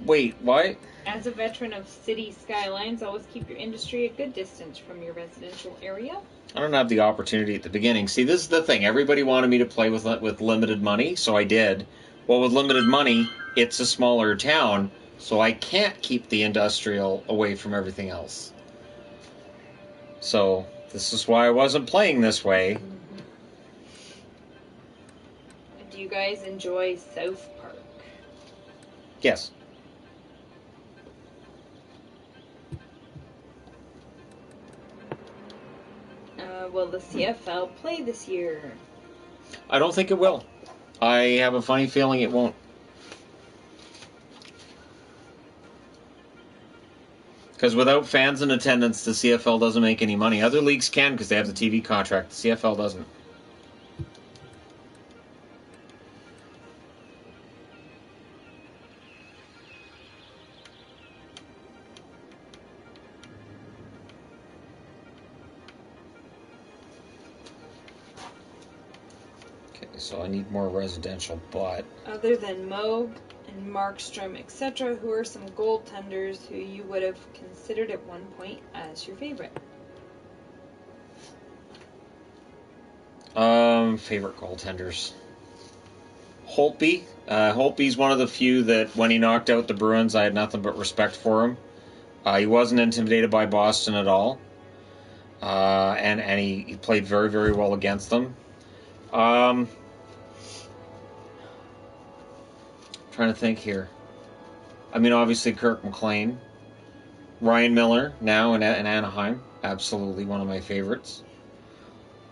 Wait, what? As a veteran of city Skylines, always keep your industry a good distance from your residential area. I don't have the opportunity at the beginning. See, this is the thing. Everybody wanted me to play with limited money, so I did. Well, with limited money, it's a smaller town, so I can't keep the industrial away from everything else. So, this is why I wasn't playing this way. Do you guys enjoy South Park? Yes. Will the CFL play this year? I don't think it will. I have a funny feeling it won't. Because without fans in attendance, the CFL doesn't make any money. Other leagues can because they have the TV contract. The CFL doesn't. So I need more residential, but... Other than Moog and Markstrom, etc., who are some goaltenders who you would have considered at one point as your favorite? Favorite goaltenders. Holtby. Holtby's one of the few that when he knocked out the Bruins, I had nothing but respect for him. He wasn't intimidated by Boston at all. And he played very, very well against them. Trying to think here. I mean, obviously Kirk McLean. Ryan Miller, now in Anaheim. Absolutely one of my favorites.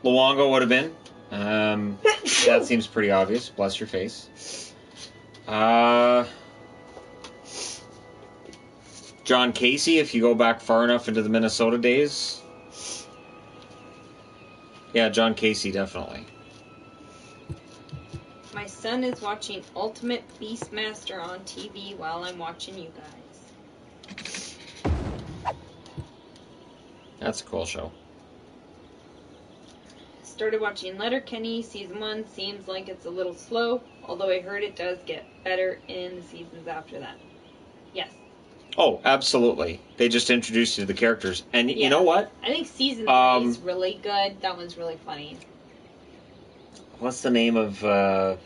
Luongo would have been. That seems pretty obvious. Bless your face. John Casey, if you go back far enough into the Minnesota days. Yeah, John Casey, definitely. My son is watching Ultimate Beastmaster on TV while I'm watching you guys. That's a cool show. Started watching Letterkenny. Season 1 seems like it's a little slow, although I heard it does get better in the seasons after that. Yes. Oh, absolutely. They just introduced you to the characters. And you know what? I think season 3 is really good. That one's really funny. What's the name of the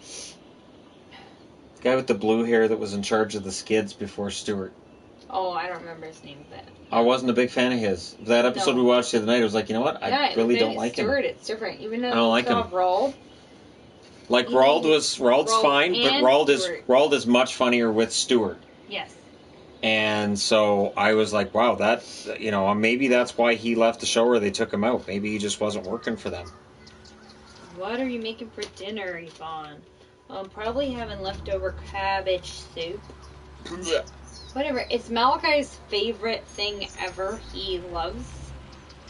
guy with the blue hair that was in charge of the Skids before Stewart? Oh, I don't remember his name, but I wasn't a big fan of his. That episode we watched the other night, I was like, you know what? I really don't like him. Stewart, it's different. Even though I don't like him. Rauld. Like Rauld fine, but Rauld is much funnier with Stewart. Yes. And so I was like, wow, that, maybe that's why he left the show or they took him out. Maybe he just wasn't working for them. What are you making for dinner, Yvonne? Probably having leftover cabbage soup. Whatever. It's Malachi's favorite thing ever. He loves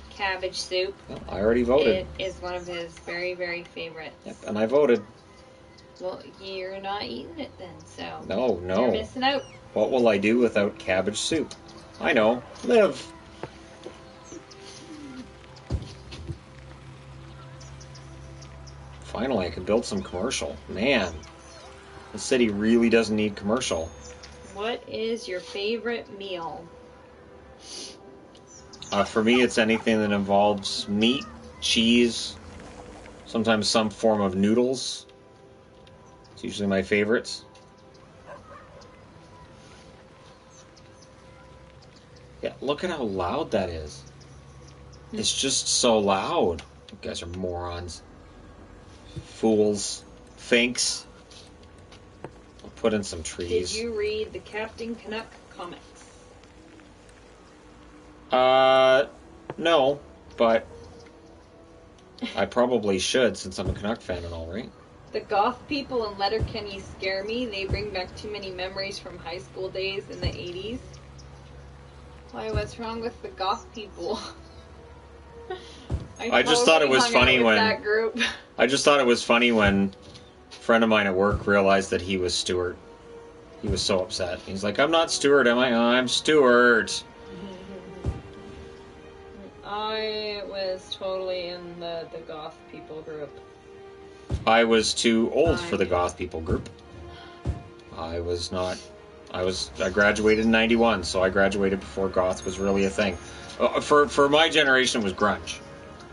cabbage soup. Well, I already voted. It is one of his very, very favorites. Yep, and I voted. Well, you're not eating it then, so... No. You're missing out. What will I do without cabbage soup? I know. Live. Finally, I can build some commercial. Man, the city really doesn't need commercial. What is your favorite meal? For me, it's anything that involves meat, cheese, sometimes some form of noodles. It's usually my favorites. Yeah, look at how loud that is. It's just so loud. You guys are morons. Fools. Finks. I'll put in some trees. Did you read the Captain Canuck comics? No, but I probably should since I'm a Canuck fan and all, right? The goth people in Letterkenny scare me. They bring back too many memories from high school days in the 80s. Why, what's wrong with the goth people? I just thought it was funny when that group. I just thought it was funny when a friend of mine at work realized that he was Stuart. He was so upset. He's like, "I'm not Stuart, am I? Oh, I'm Stuart." I was totally in the goth people group. I was too old for the goth people group. I was not. I graduated in 91, so I graduated before goth was really a thing. For my generation, it was grunge.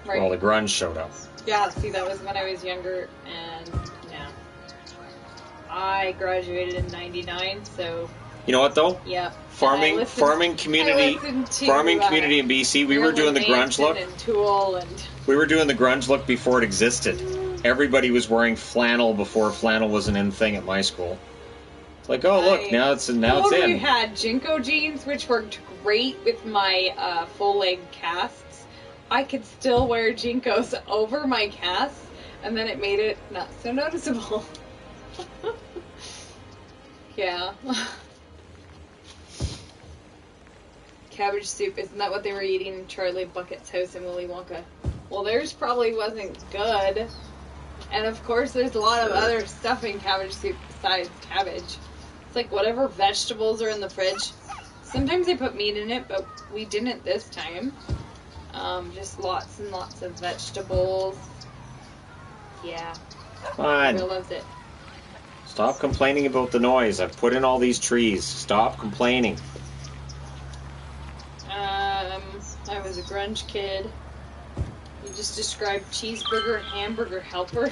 Right. Well, the grunge showed up. Yeah, see, that was when I was younger, and yeah. I graduated in 99, so... You know what, though? Yeah. Farming community in BC, we were doing the grunge look. And Tool and... We were doing the grunge look before it existed. Everybody was wearing flannel before flannel was an in thing at my school. It's like, oh, look, now it's in. We had Jinko jeans, which worked great with my full-leg casts. I could still wear Jinkos over my casts, and then it made it not so noticeable. Yeah. Cabbage soup, isn't that what they were eating in Charlie Bucket's house in Willy Wonka? Well, theirs probably wasn't good. And of course, there's a lot of other stuff in cabbage soup besides cabbage. It's like whatever vegetables are in the fridge. Sometimes they put meat in it, but we didn't this time. Just lots and lots of vegetables. Yeah. Fun. Real loves it. Stop complaining about the noise. I've put in all these trees. Stop complaining. I was a grunge kid. You just described cheeseburger, hamburger helper.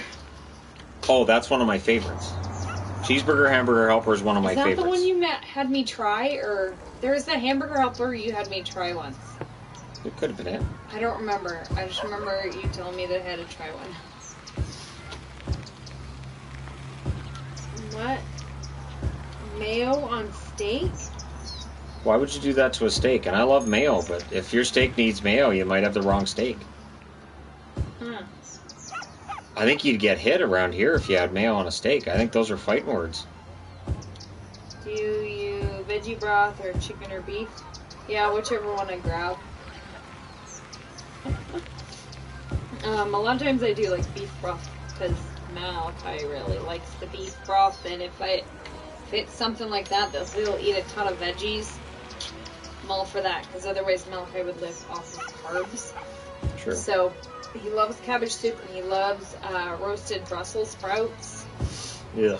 Oh, that's one of my favorites. Cheeseburger hamburger helper is one of my favorites. Is that the one you had me try, or there's the hamburger helper you had me try once? It could have been it. I don't remember. I just remember you telling me that I had to try one. What? Mayo on steak? Why would you do that to a steak? And I love mayo, but if your steak needs mayo, you might have the wrong steak. Huh. I think you'd get hit around here if you had mayo on a steak. I think those are fighting words. Do you veggie broth or chicken or beef? Yeah, whichever one I grab. A lot of times I do like beef broth because Malachi really likes the beef broth, and if it's something like that, he'll eat a ton of veggies. I'm all for that, because otherwise Malachi would live off of carbs. True. So he loves cabbage soup, and he loves roasted Brussels sprouts. Yeah.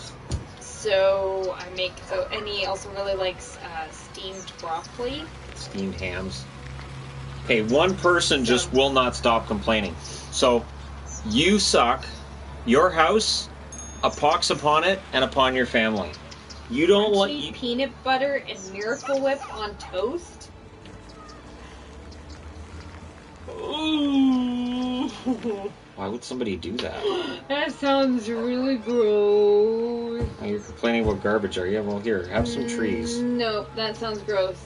So I make and he also really likes steamed broccoli. Steamed hams. Okay, one person just will not stop complaining. So, you suck. Your house, a pox upon it and upon your family. You don't want peanut butter and Miracle Whip on toast. Ooh. Why would somebody do that? That sounds really gross. Oh, you're complaining about garbage, are you? Well, here, have some trees. Nope, that sounds gross.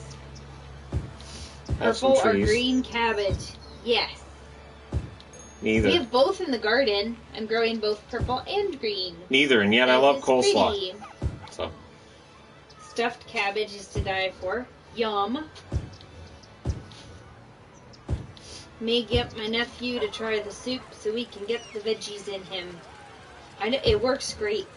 Have Purple some or trees. green cabbage? Yes. Neither. We have both in the garden. I'm growing both purple and green. Neither, and yet I love coleslaw. Pretty. So. Stuffed cabbage is to die for. Yum. May get my nephew to try the soup so we can get the veggies in him. I know it works great.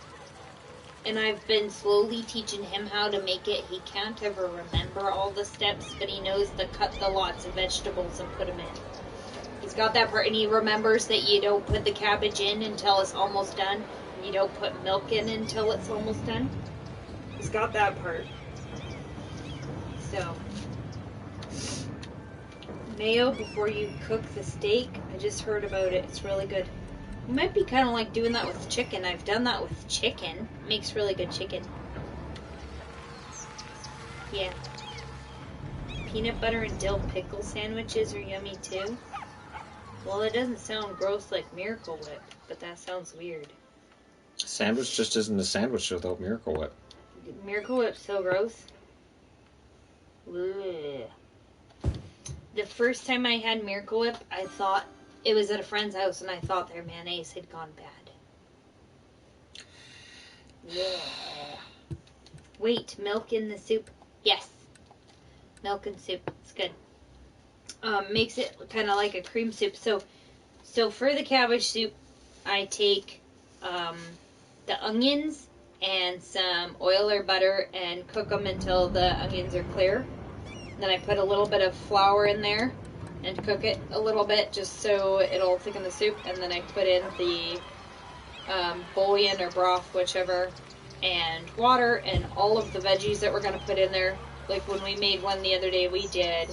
And I've been slowly teaching him how to make it. He can't ever remember all the steps, but he knows to cut the lots of vegetables and put them in. He's got that part, and he remembers that you don't put the cabbage in until it's almost done. And you don't put milk in until it's almost done. He's got that part. So, mayo before you cook the steak. I just heard about it. It's really good. It might be kind of like doing that with chicken. I've done that with chicken. It makes really good chicken. Yeah. Peanut butter and dill pickle sandwiches are yummy too. Well, it doesn't sound gross like Miracle Whip, but that sounds weird. A sandwich just isn't a sandwich without Miracle Whip. Miracle Whip's so gross. Ugh. The first time I had Miracle Whip, I thought it was at a friend's house, and I thought their mayonnaise had gone bad. Yeah. Wait, milk in the soup? Yes. Milk and soup. It's good. Makes it kind of like a cream soup. So for the cabbage soup, I take the onions and some oil or butter and cook them until the onions are clear. Then I put a little bit of flour in there and cook it a little bit just so it'll thicken the soup. And then I put in the bouillon or broth, whichever, and water and all of the veggies that we're going to put in there. Like when we made one the other day, we did.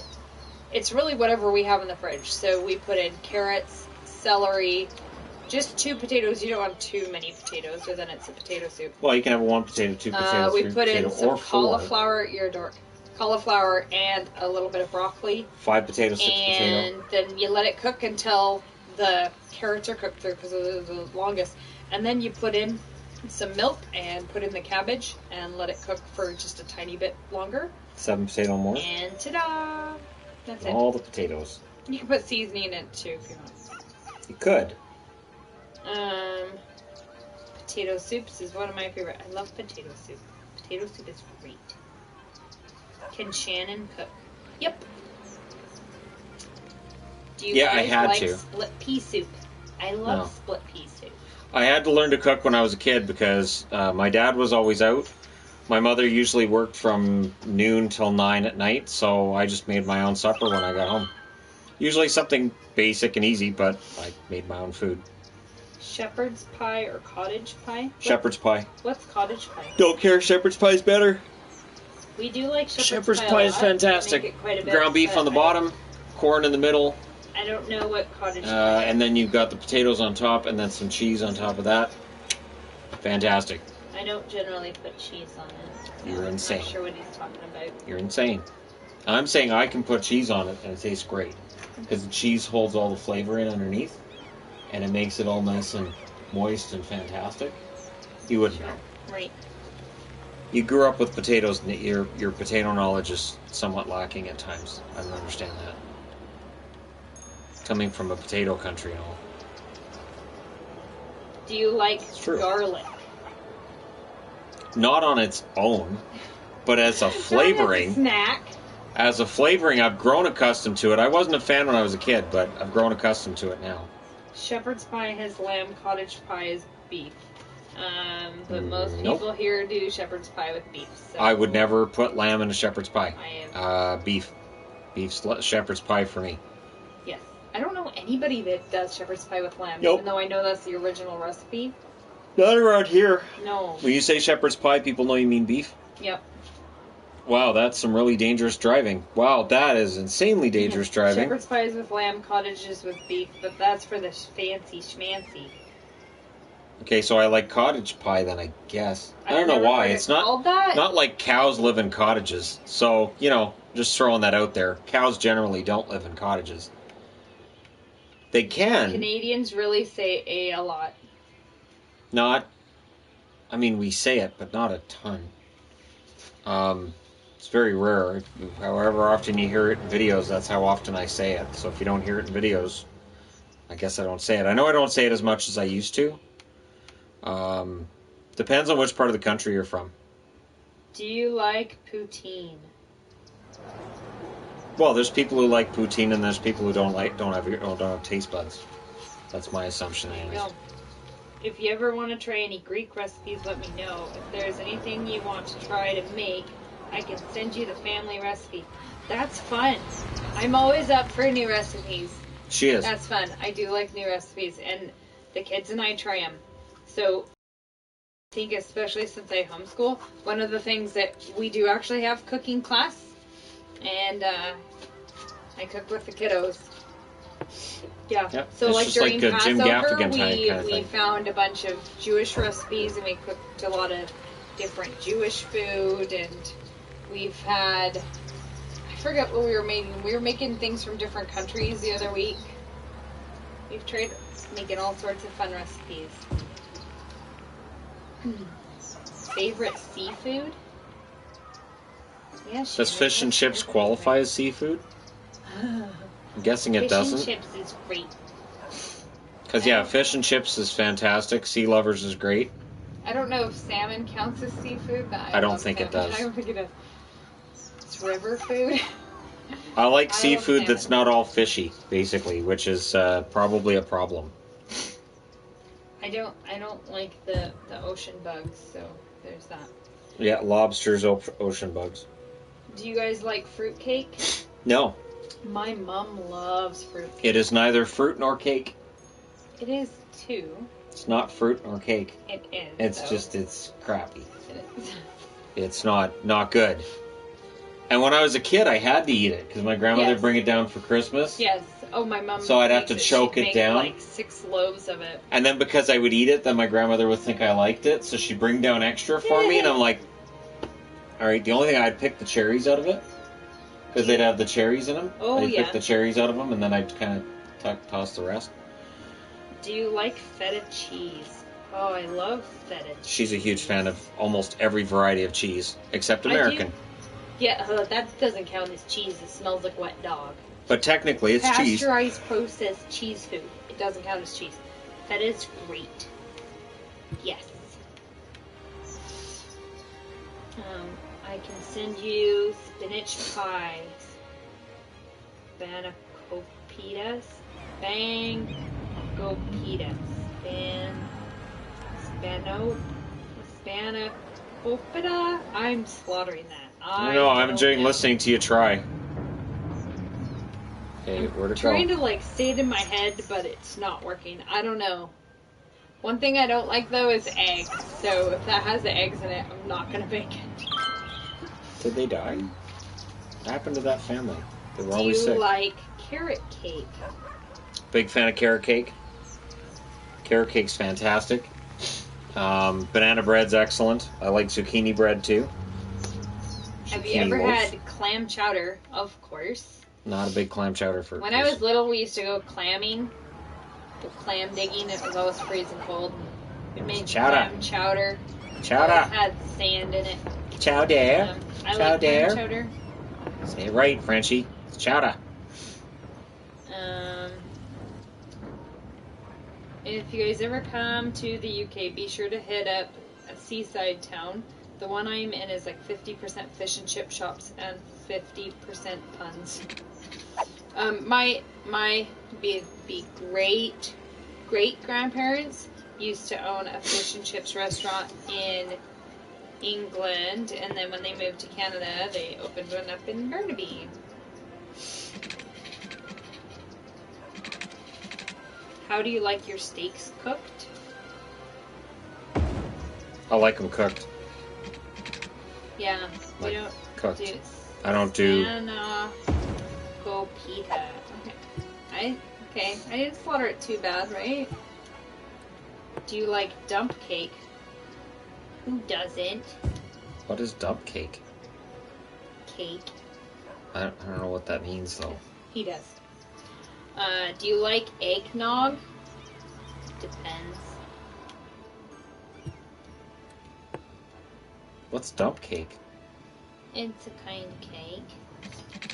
It's really whatever we have in the fridge. So we put in carrots, celery, just 2 potatoes. You don't want too many potatoes, or then it's a potato soup. Well, you can have 1 potato, 2 potatoes, we 3 put in some cauliflower. Cauliflower and a little bit of broccoli. 5 potatoes, 6 potatoes. And then you let it cook until the carrots are cooked through, because they're the longest. And then you put in some milk and put in the cabbage and let it cook for just a tiny bit longer. 7 potato more. And ta-da! That's it. All the potatoes. You can put seasoning in it too if you want. You could. Potato soups is one of my favorite. I love potato soup. Potato soup is great. Can Shannon cook? Yep. Do you guys like split pea soup? I love split pea soup. I had to learn to cook when I was a kid because my dad was always out. My mother usually worked from noon till 9 at night, so I just made my own supper when I got home. Usually something basic and easy, but I made my own food. shepherd's pie or cottage pie? Shepherd's pie. What's cottage pie? Don't care. Shepherd's pie's better. We do like shepherd's pie is fantastic. Ground beef on the bottom, corn in the middle. I don't know what cottage pie is. And then you've got the potatoes on top, and then some cheese on top of that. Fantastic. I don't generally put cheese on it. You're insane. I'm not sure what he's talking about. You're insane. I'm saying I can put cheese on it, and it tastes great. Because the cheese holds all the flavor in underneath, and it makes it all nice and moist and fantastic. You wouldn't know. Right. You grew up with potatoes, and your potato knowledge is somewhat lacking at times. I don't understand that. Coming from a potato country and all. Do you like garlic? Not on its own, but as a flavoring. Snack. As a flavoring, I've grown accustomed to it. I wasn't a fan when I was a kid, but I've grown accustomed to it now. Shepherd's pie has lamb, cottage pie is beef. But most people here do shepherd's pie with beef. So I would never put lamb in a shepherd's pie. I am. Beef. Beef's shepherd's pie for me. Yes. I don't know anybody that does shepherd's pie with lamb, Nope. even though I know that's the original recipe. Not around here. No. When you say shepherd's pie, people know you mean beef? Yep. Wow, that's some really dangerous driving. Wow, that is insanely dangerous driving. Shepherd's pie is with lamb, cottages with beef, but that's for the fancy schmancy. Okay, so I like cottage pie then, I guess. I don't know why. It's not like cows live in cottages. So, just throwing that out there. Cows generally don't live in cottages. They can. Canadians really say a lot. We say it, but not a ton. It's very rare. However often you hear it in videos, that's how often I say it. So if you don't hear it in videos, I guess I don't say it. I know I don't say it as much as I used to. Depends on which part of the country you're from. Do you like poutine? Well, there's people who like poutine, and there's people who don't have taste buds. That's my assumption. Anyways. If you ever want to try any Greek recipes, let me know. If there's anything you want to try to make, I can send you the family recipe. That's fun. I'm always up for new recipes. She is. That's fun. I do like new recipes, and the kids and I try them. So I think especially since I homeschool, one of the things that we do actually have cooking class, and I cook with the kiddos. Yeah. Yep. So it's like just during like a Jim Passover, Gaffigan kind of we thing. found a bunch of Jewish recipes, and we cooked a lot of different Jewish food, and we've had, I forget what we were making. We were making things from different countries the other week. We've tried making all sorts of fun recipes. Favorite seafood? Yeah, does fish and chips qualify as seafood? I'm guessing it doesn't. Fish and chips is great. Because, fish and chips is fantastic. Sea lovers is great. I don't know if salmon counts as seafood, but I don't think it does. I don't think it does. It's river food. I like seafood that's not all fishy, basically, which is probably a problem. I don't like the ocean bugs, so there's that. Yeah, lobsters, ocean bugs. Do you guys like fruitcake? No. My mom loves fruitcake. It is neither fruit nor cake. It is too. It's not fruit nor cake. It is. It's crappy. It is. It's not good. And when I was a kid, I had to eat it because my grandmother would bring it down for Christmas. Yes. Oh, my mom. So I'd have to choke it down. Like 6 loaves of it. And then because I would eat it, then my grandmother would think I liked it, so she'd bring down extra for me, and I'm like, all right. The only thing I'd pick the cherries out of it because they'd have the cherries in them. Oh, I'd pick the cherries out of them, and then I'd kind of toss the rest. Do you like feta cheese? Oh, I love feta cheese. She's a huge fan of almost every variety of cheese, except American. Yeah, that doesn't count as cheese. It smells like wet dog. But technically, it's cheese. Pasteurized processed cheese food. It doesn't count as cheese. That is great. Yes. I can send you spinach pies. Spanakopita. Spanakopita. I'm slaughtering that. I'm enjoying listening to you try. Okay, where'd it go? I'm trying to say it in my head, but it's not working. I don't know. One thing I don't like, though, is eggs. So if that has the eggs in it, I'm not going to bake it. Did they die? What happened to that family? They were Do always sick. you like carrot cake? Big fan of carrot cake. Carrot cake's fantastic. Banana bread's excellent. I like zucchini bread, too. Have you ever had clam chowder? Of course. Not a big clam chowder for. When I was little, we used to go clamming. Clam digging. It was always freezing cold. We made clam chowder. Chowder. It had sand in it. Chowder. I like clam chowder. Say it right, Frenchie. It's chowder. If you guys ever come to the UK, be sure to hit up a seaside town. The one I'm in is like 50% fish and chip shops and 50% puns. My great grandparents used to own a fish and chips restaurant in England, and then when they moved to Canada, they opened one up in Burnaby. How do you like your steaks cooked? I like them cooked. Yeah, we don't cooked. do. I don't do. Copita. Okay. I didn't slaughter it too bad, right? Do you like dump cake? Who doesn't? What is dump cake? Cake. I don't know what that means though. He does. Do you like eggnog? Depends. What's dump cake? It's a kind of cake.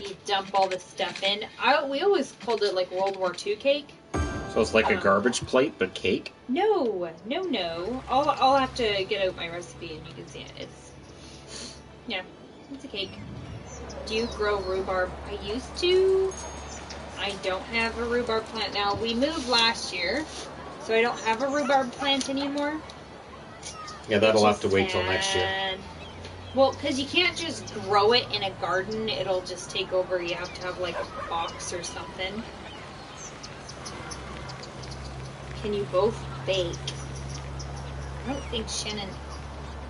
You dump all the stuff in. We always called it like World War II cake. So it's like a garbage plate, but cake? No. I'll have to get out my recipe and you can see it. It's a cake. Do you grow rhubarb? I used to. I don't have a rhubarb plant now. We moved last year, so I don't have a rhubarb plant anymore. Yeah, that'll have to wait till next year. Well, because you can't just grow it in a garden. It'll just take over. You have to have, like, a box or something. Can you both bake? I don't think Shannon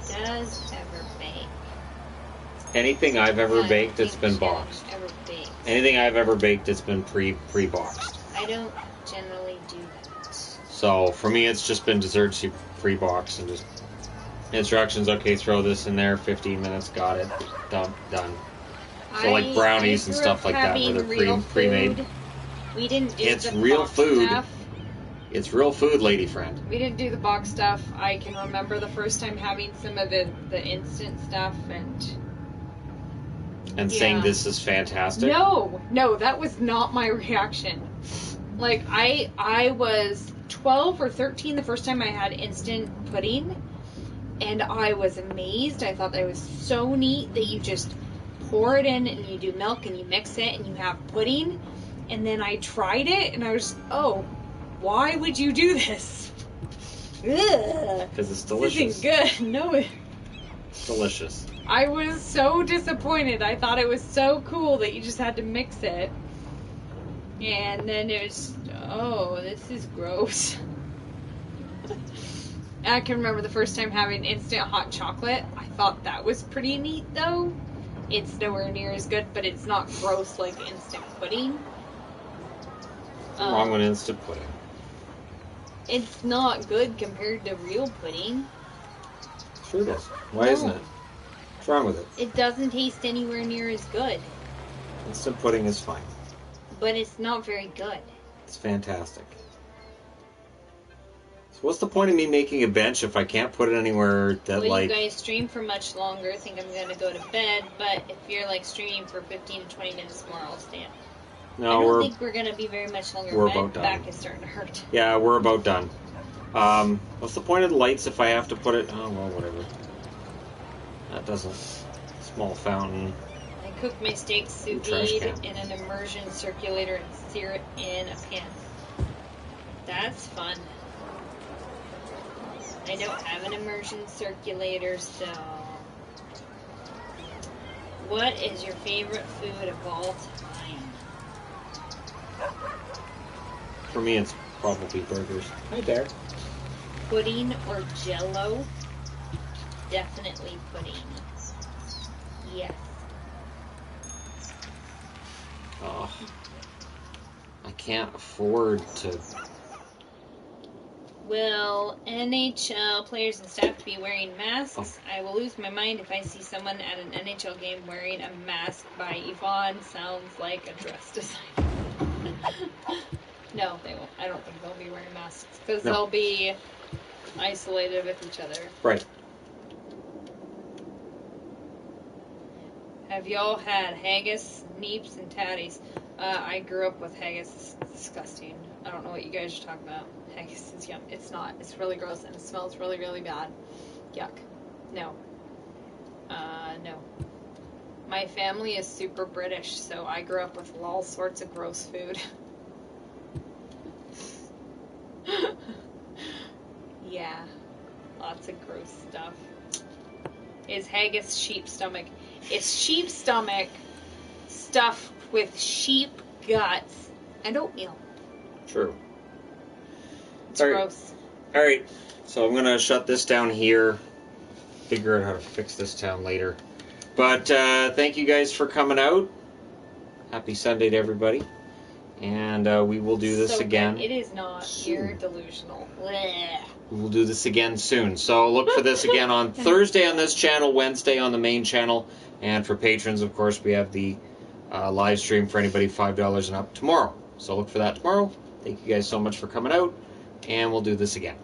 does ever bake. Anything I've ever baked, it's been boxed. Anything I've ever baked, it's been pre-boxed. I don't generally do that. So, for me, it's just been desserts pre-boxed and just... Instructions, okay, throw this in there, 15 minutes, got it, done. So like brownies and stuff like that where they're pre-made. We didn't do it's the real box food. Stuff. It's real food, lady friend. We didn't do the box stuff. I can remember the first time having some of the instant stuff and saying this is fantastic. No, that was not my reaction. Like I was 12 or 13 the first time I had instant pudding. And I was amazed. I thought that was so neat that you just pour it in and you do milk and you mix it and you have pudding. And then I tried it and I was, why would you do this? Because it's delicious. This isn't good. No. It's delicious. I was so disappointed. I thought it was so cool that you just had to mix it. And then it was, this is gross. I can remember the first time having instant hot chocolate. I thought that was pretty neat, though. It's nowhere near as good, but it's not gross like instant pudding. What's wrong with instant pudding? It's not good compared to real pudding. Sure it is. Why isn't it? What's wrong with it? It doesn't taste anywhere near as good. Instant pudding is fine. But it's not very good. It's fantastic. What's the point of me making a bench if I can't put it anywhere that you guys stream for much longer. I think I'm going to go to bed, but if you're streaming for 15 to 20 minutes more, I'll stay up. No, I don't think we're going to be very much longer. We're My about done. back is starting to hurt. Yeah, we're about done. What's the point of the lights if I have to put it... Oh, well, whatever. That doesn't... Small fountain. I cook my steaks sous vide in an immersion circulator and sear it in a pan. That's fun. I don't have an immersion circulator, so... What is your favorite food of all time? For me, it's probably burgers. Hi there. pudding or Jell-O? Definitely pudding. Yes. Oh, I can't afford to. Will NHL players and staff be wearing masks? I will lose my mind if I see someone at an NHL game wearing a mask by Yvonne. Sounds like a dress designer. No, they won't. I don't think they'll be wearing masks because they'll be isolated with each other. Right. Have y'all had haggis, neeps, and tatties? I grew up with haggis. It's disgusting. I don't know what you guys are talking about. Haggis is yum. It's not. It's really gross and it smells really, really bad. Yuck. No. No. My family is super British, so I grew up with all sorts of gross food. Yeah. Lots of gross stuff. Is haggis sheep stomach? It's sheep stomach stuffed with sheep guts and oatmeal. True. It's gross. All right. So I'm going to shut this down here. Figure out how to fix this town later. But thank you guys for coming out. Happy Sunday to everybody. And we will do this again. Good. It is not. Soon. You're delusional. Blech. We will do this again soon. So look for this again on Thursday on this channel, Wednesday on the main channel. And for patrons, of course, we have the live stream for anybody $5 and up tomorrow. So look for that tomorrow. Thank you guys so much for coming out. And we'll do this again.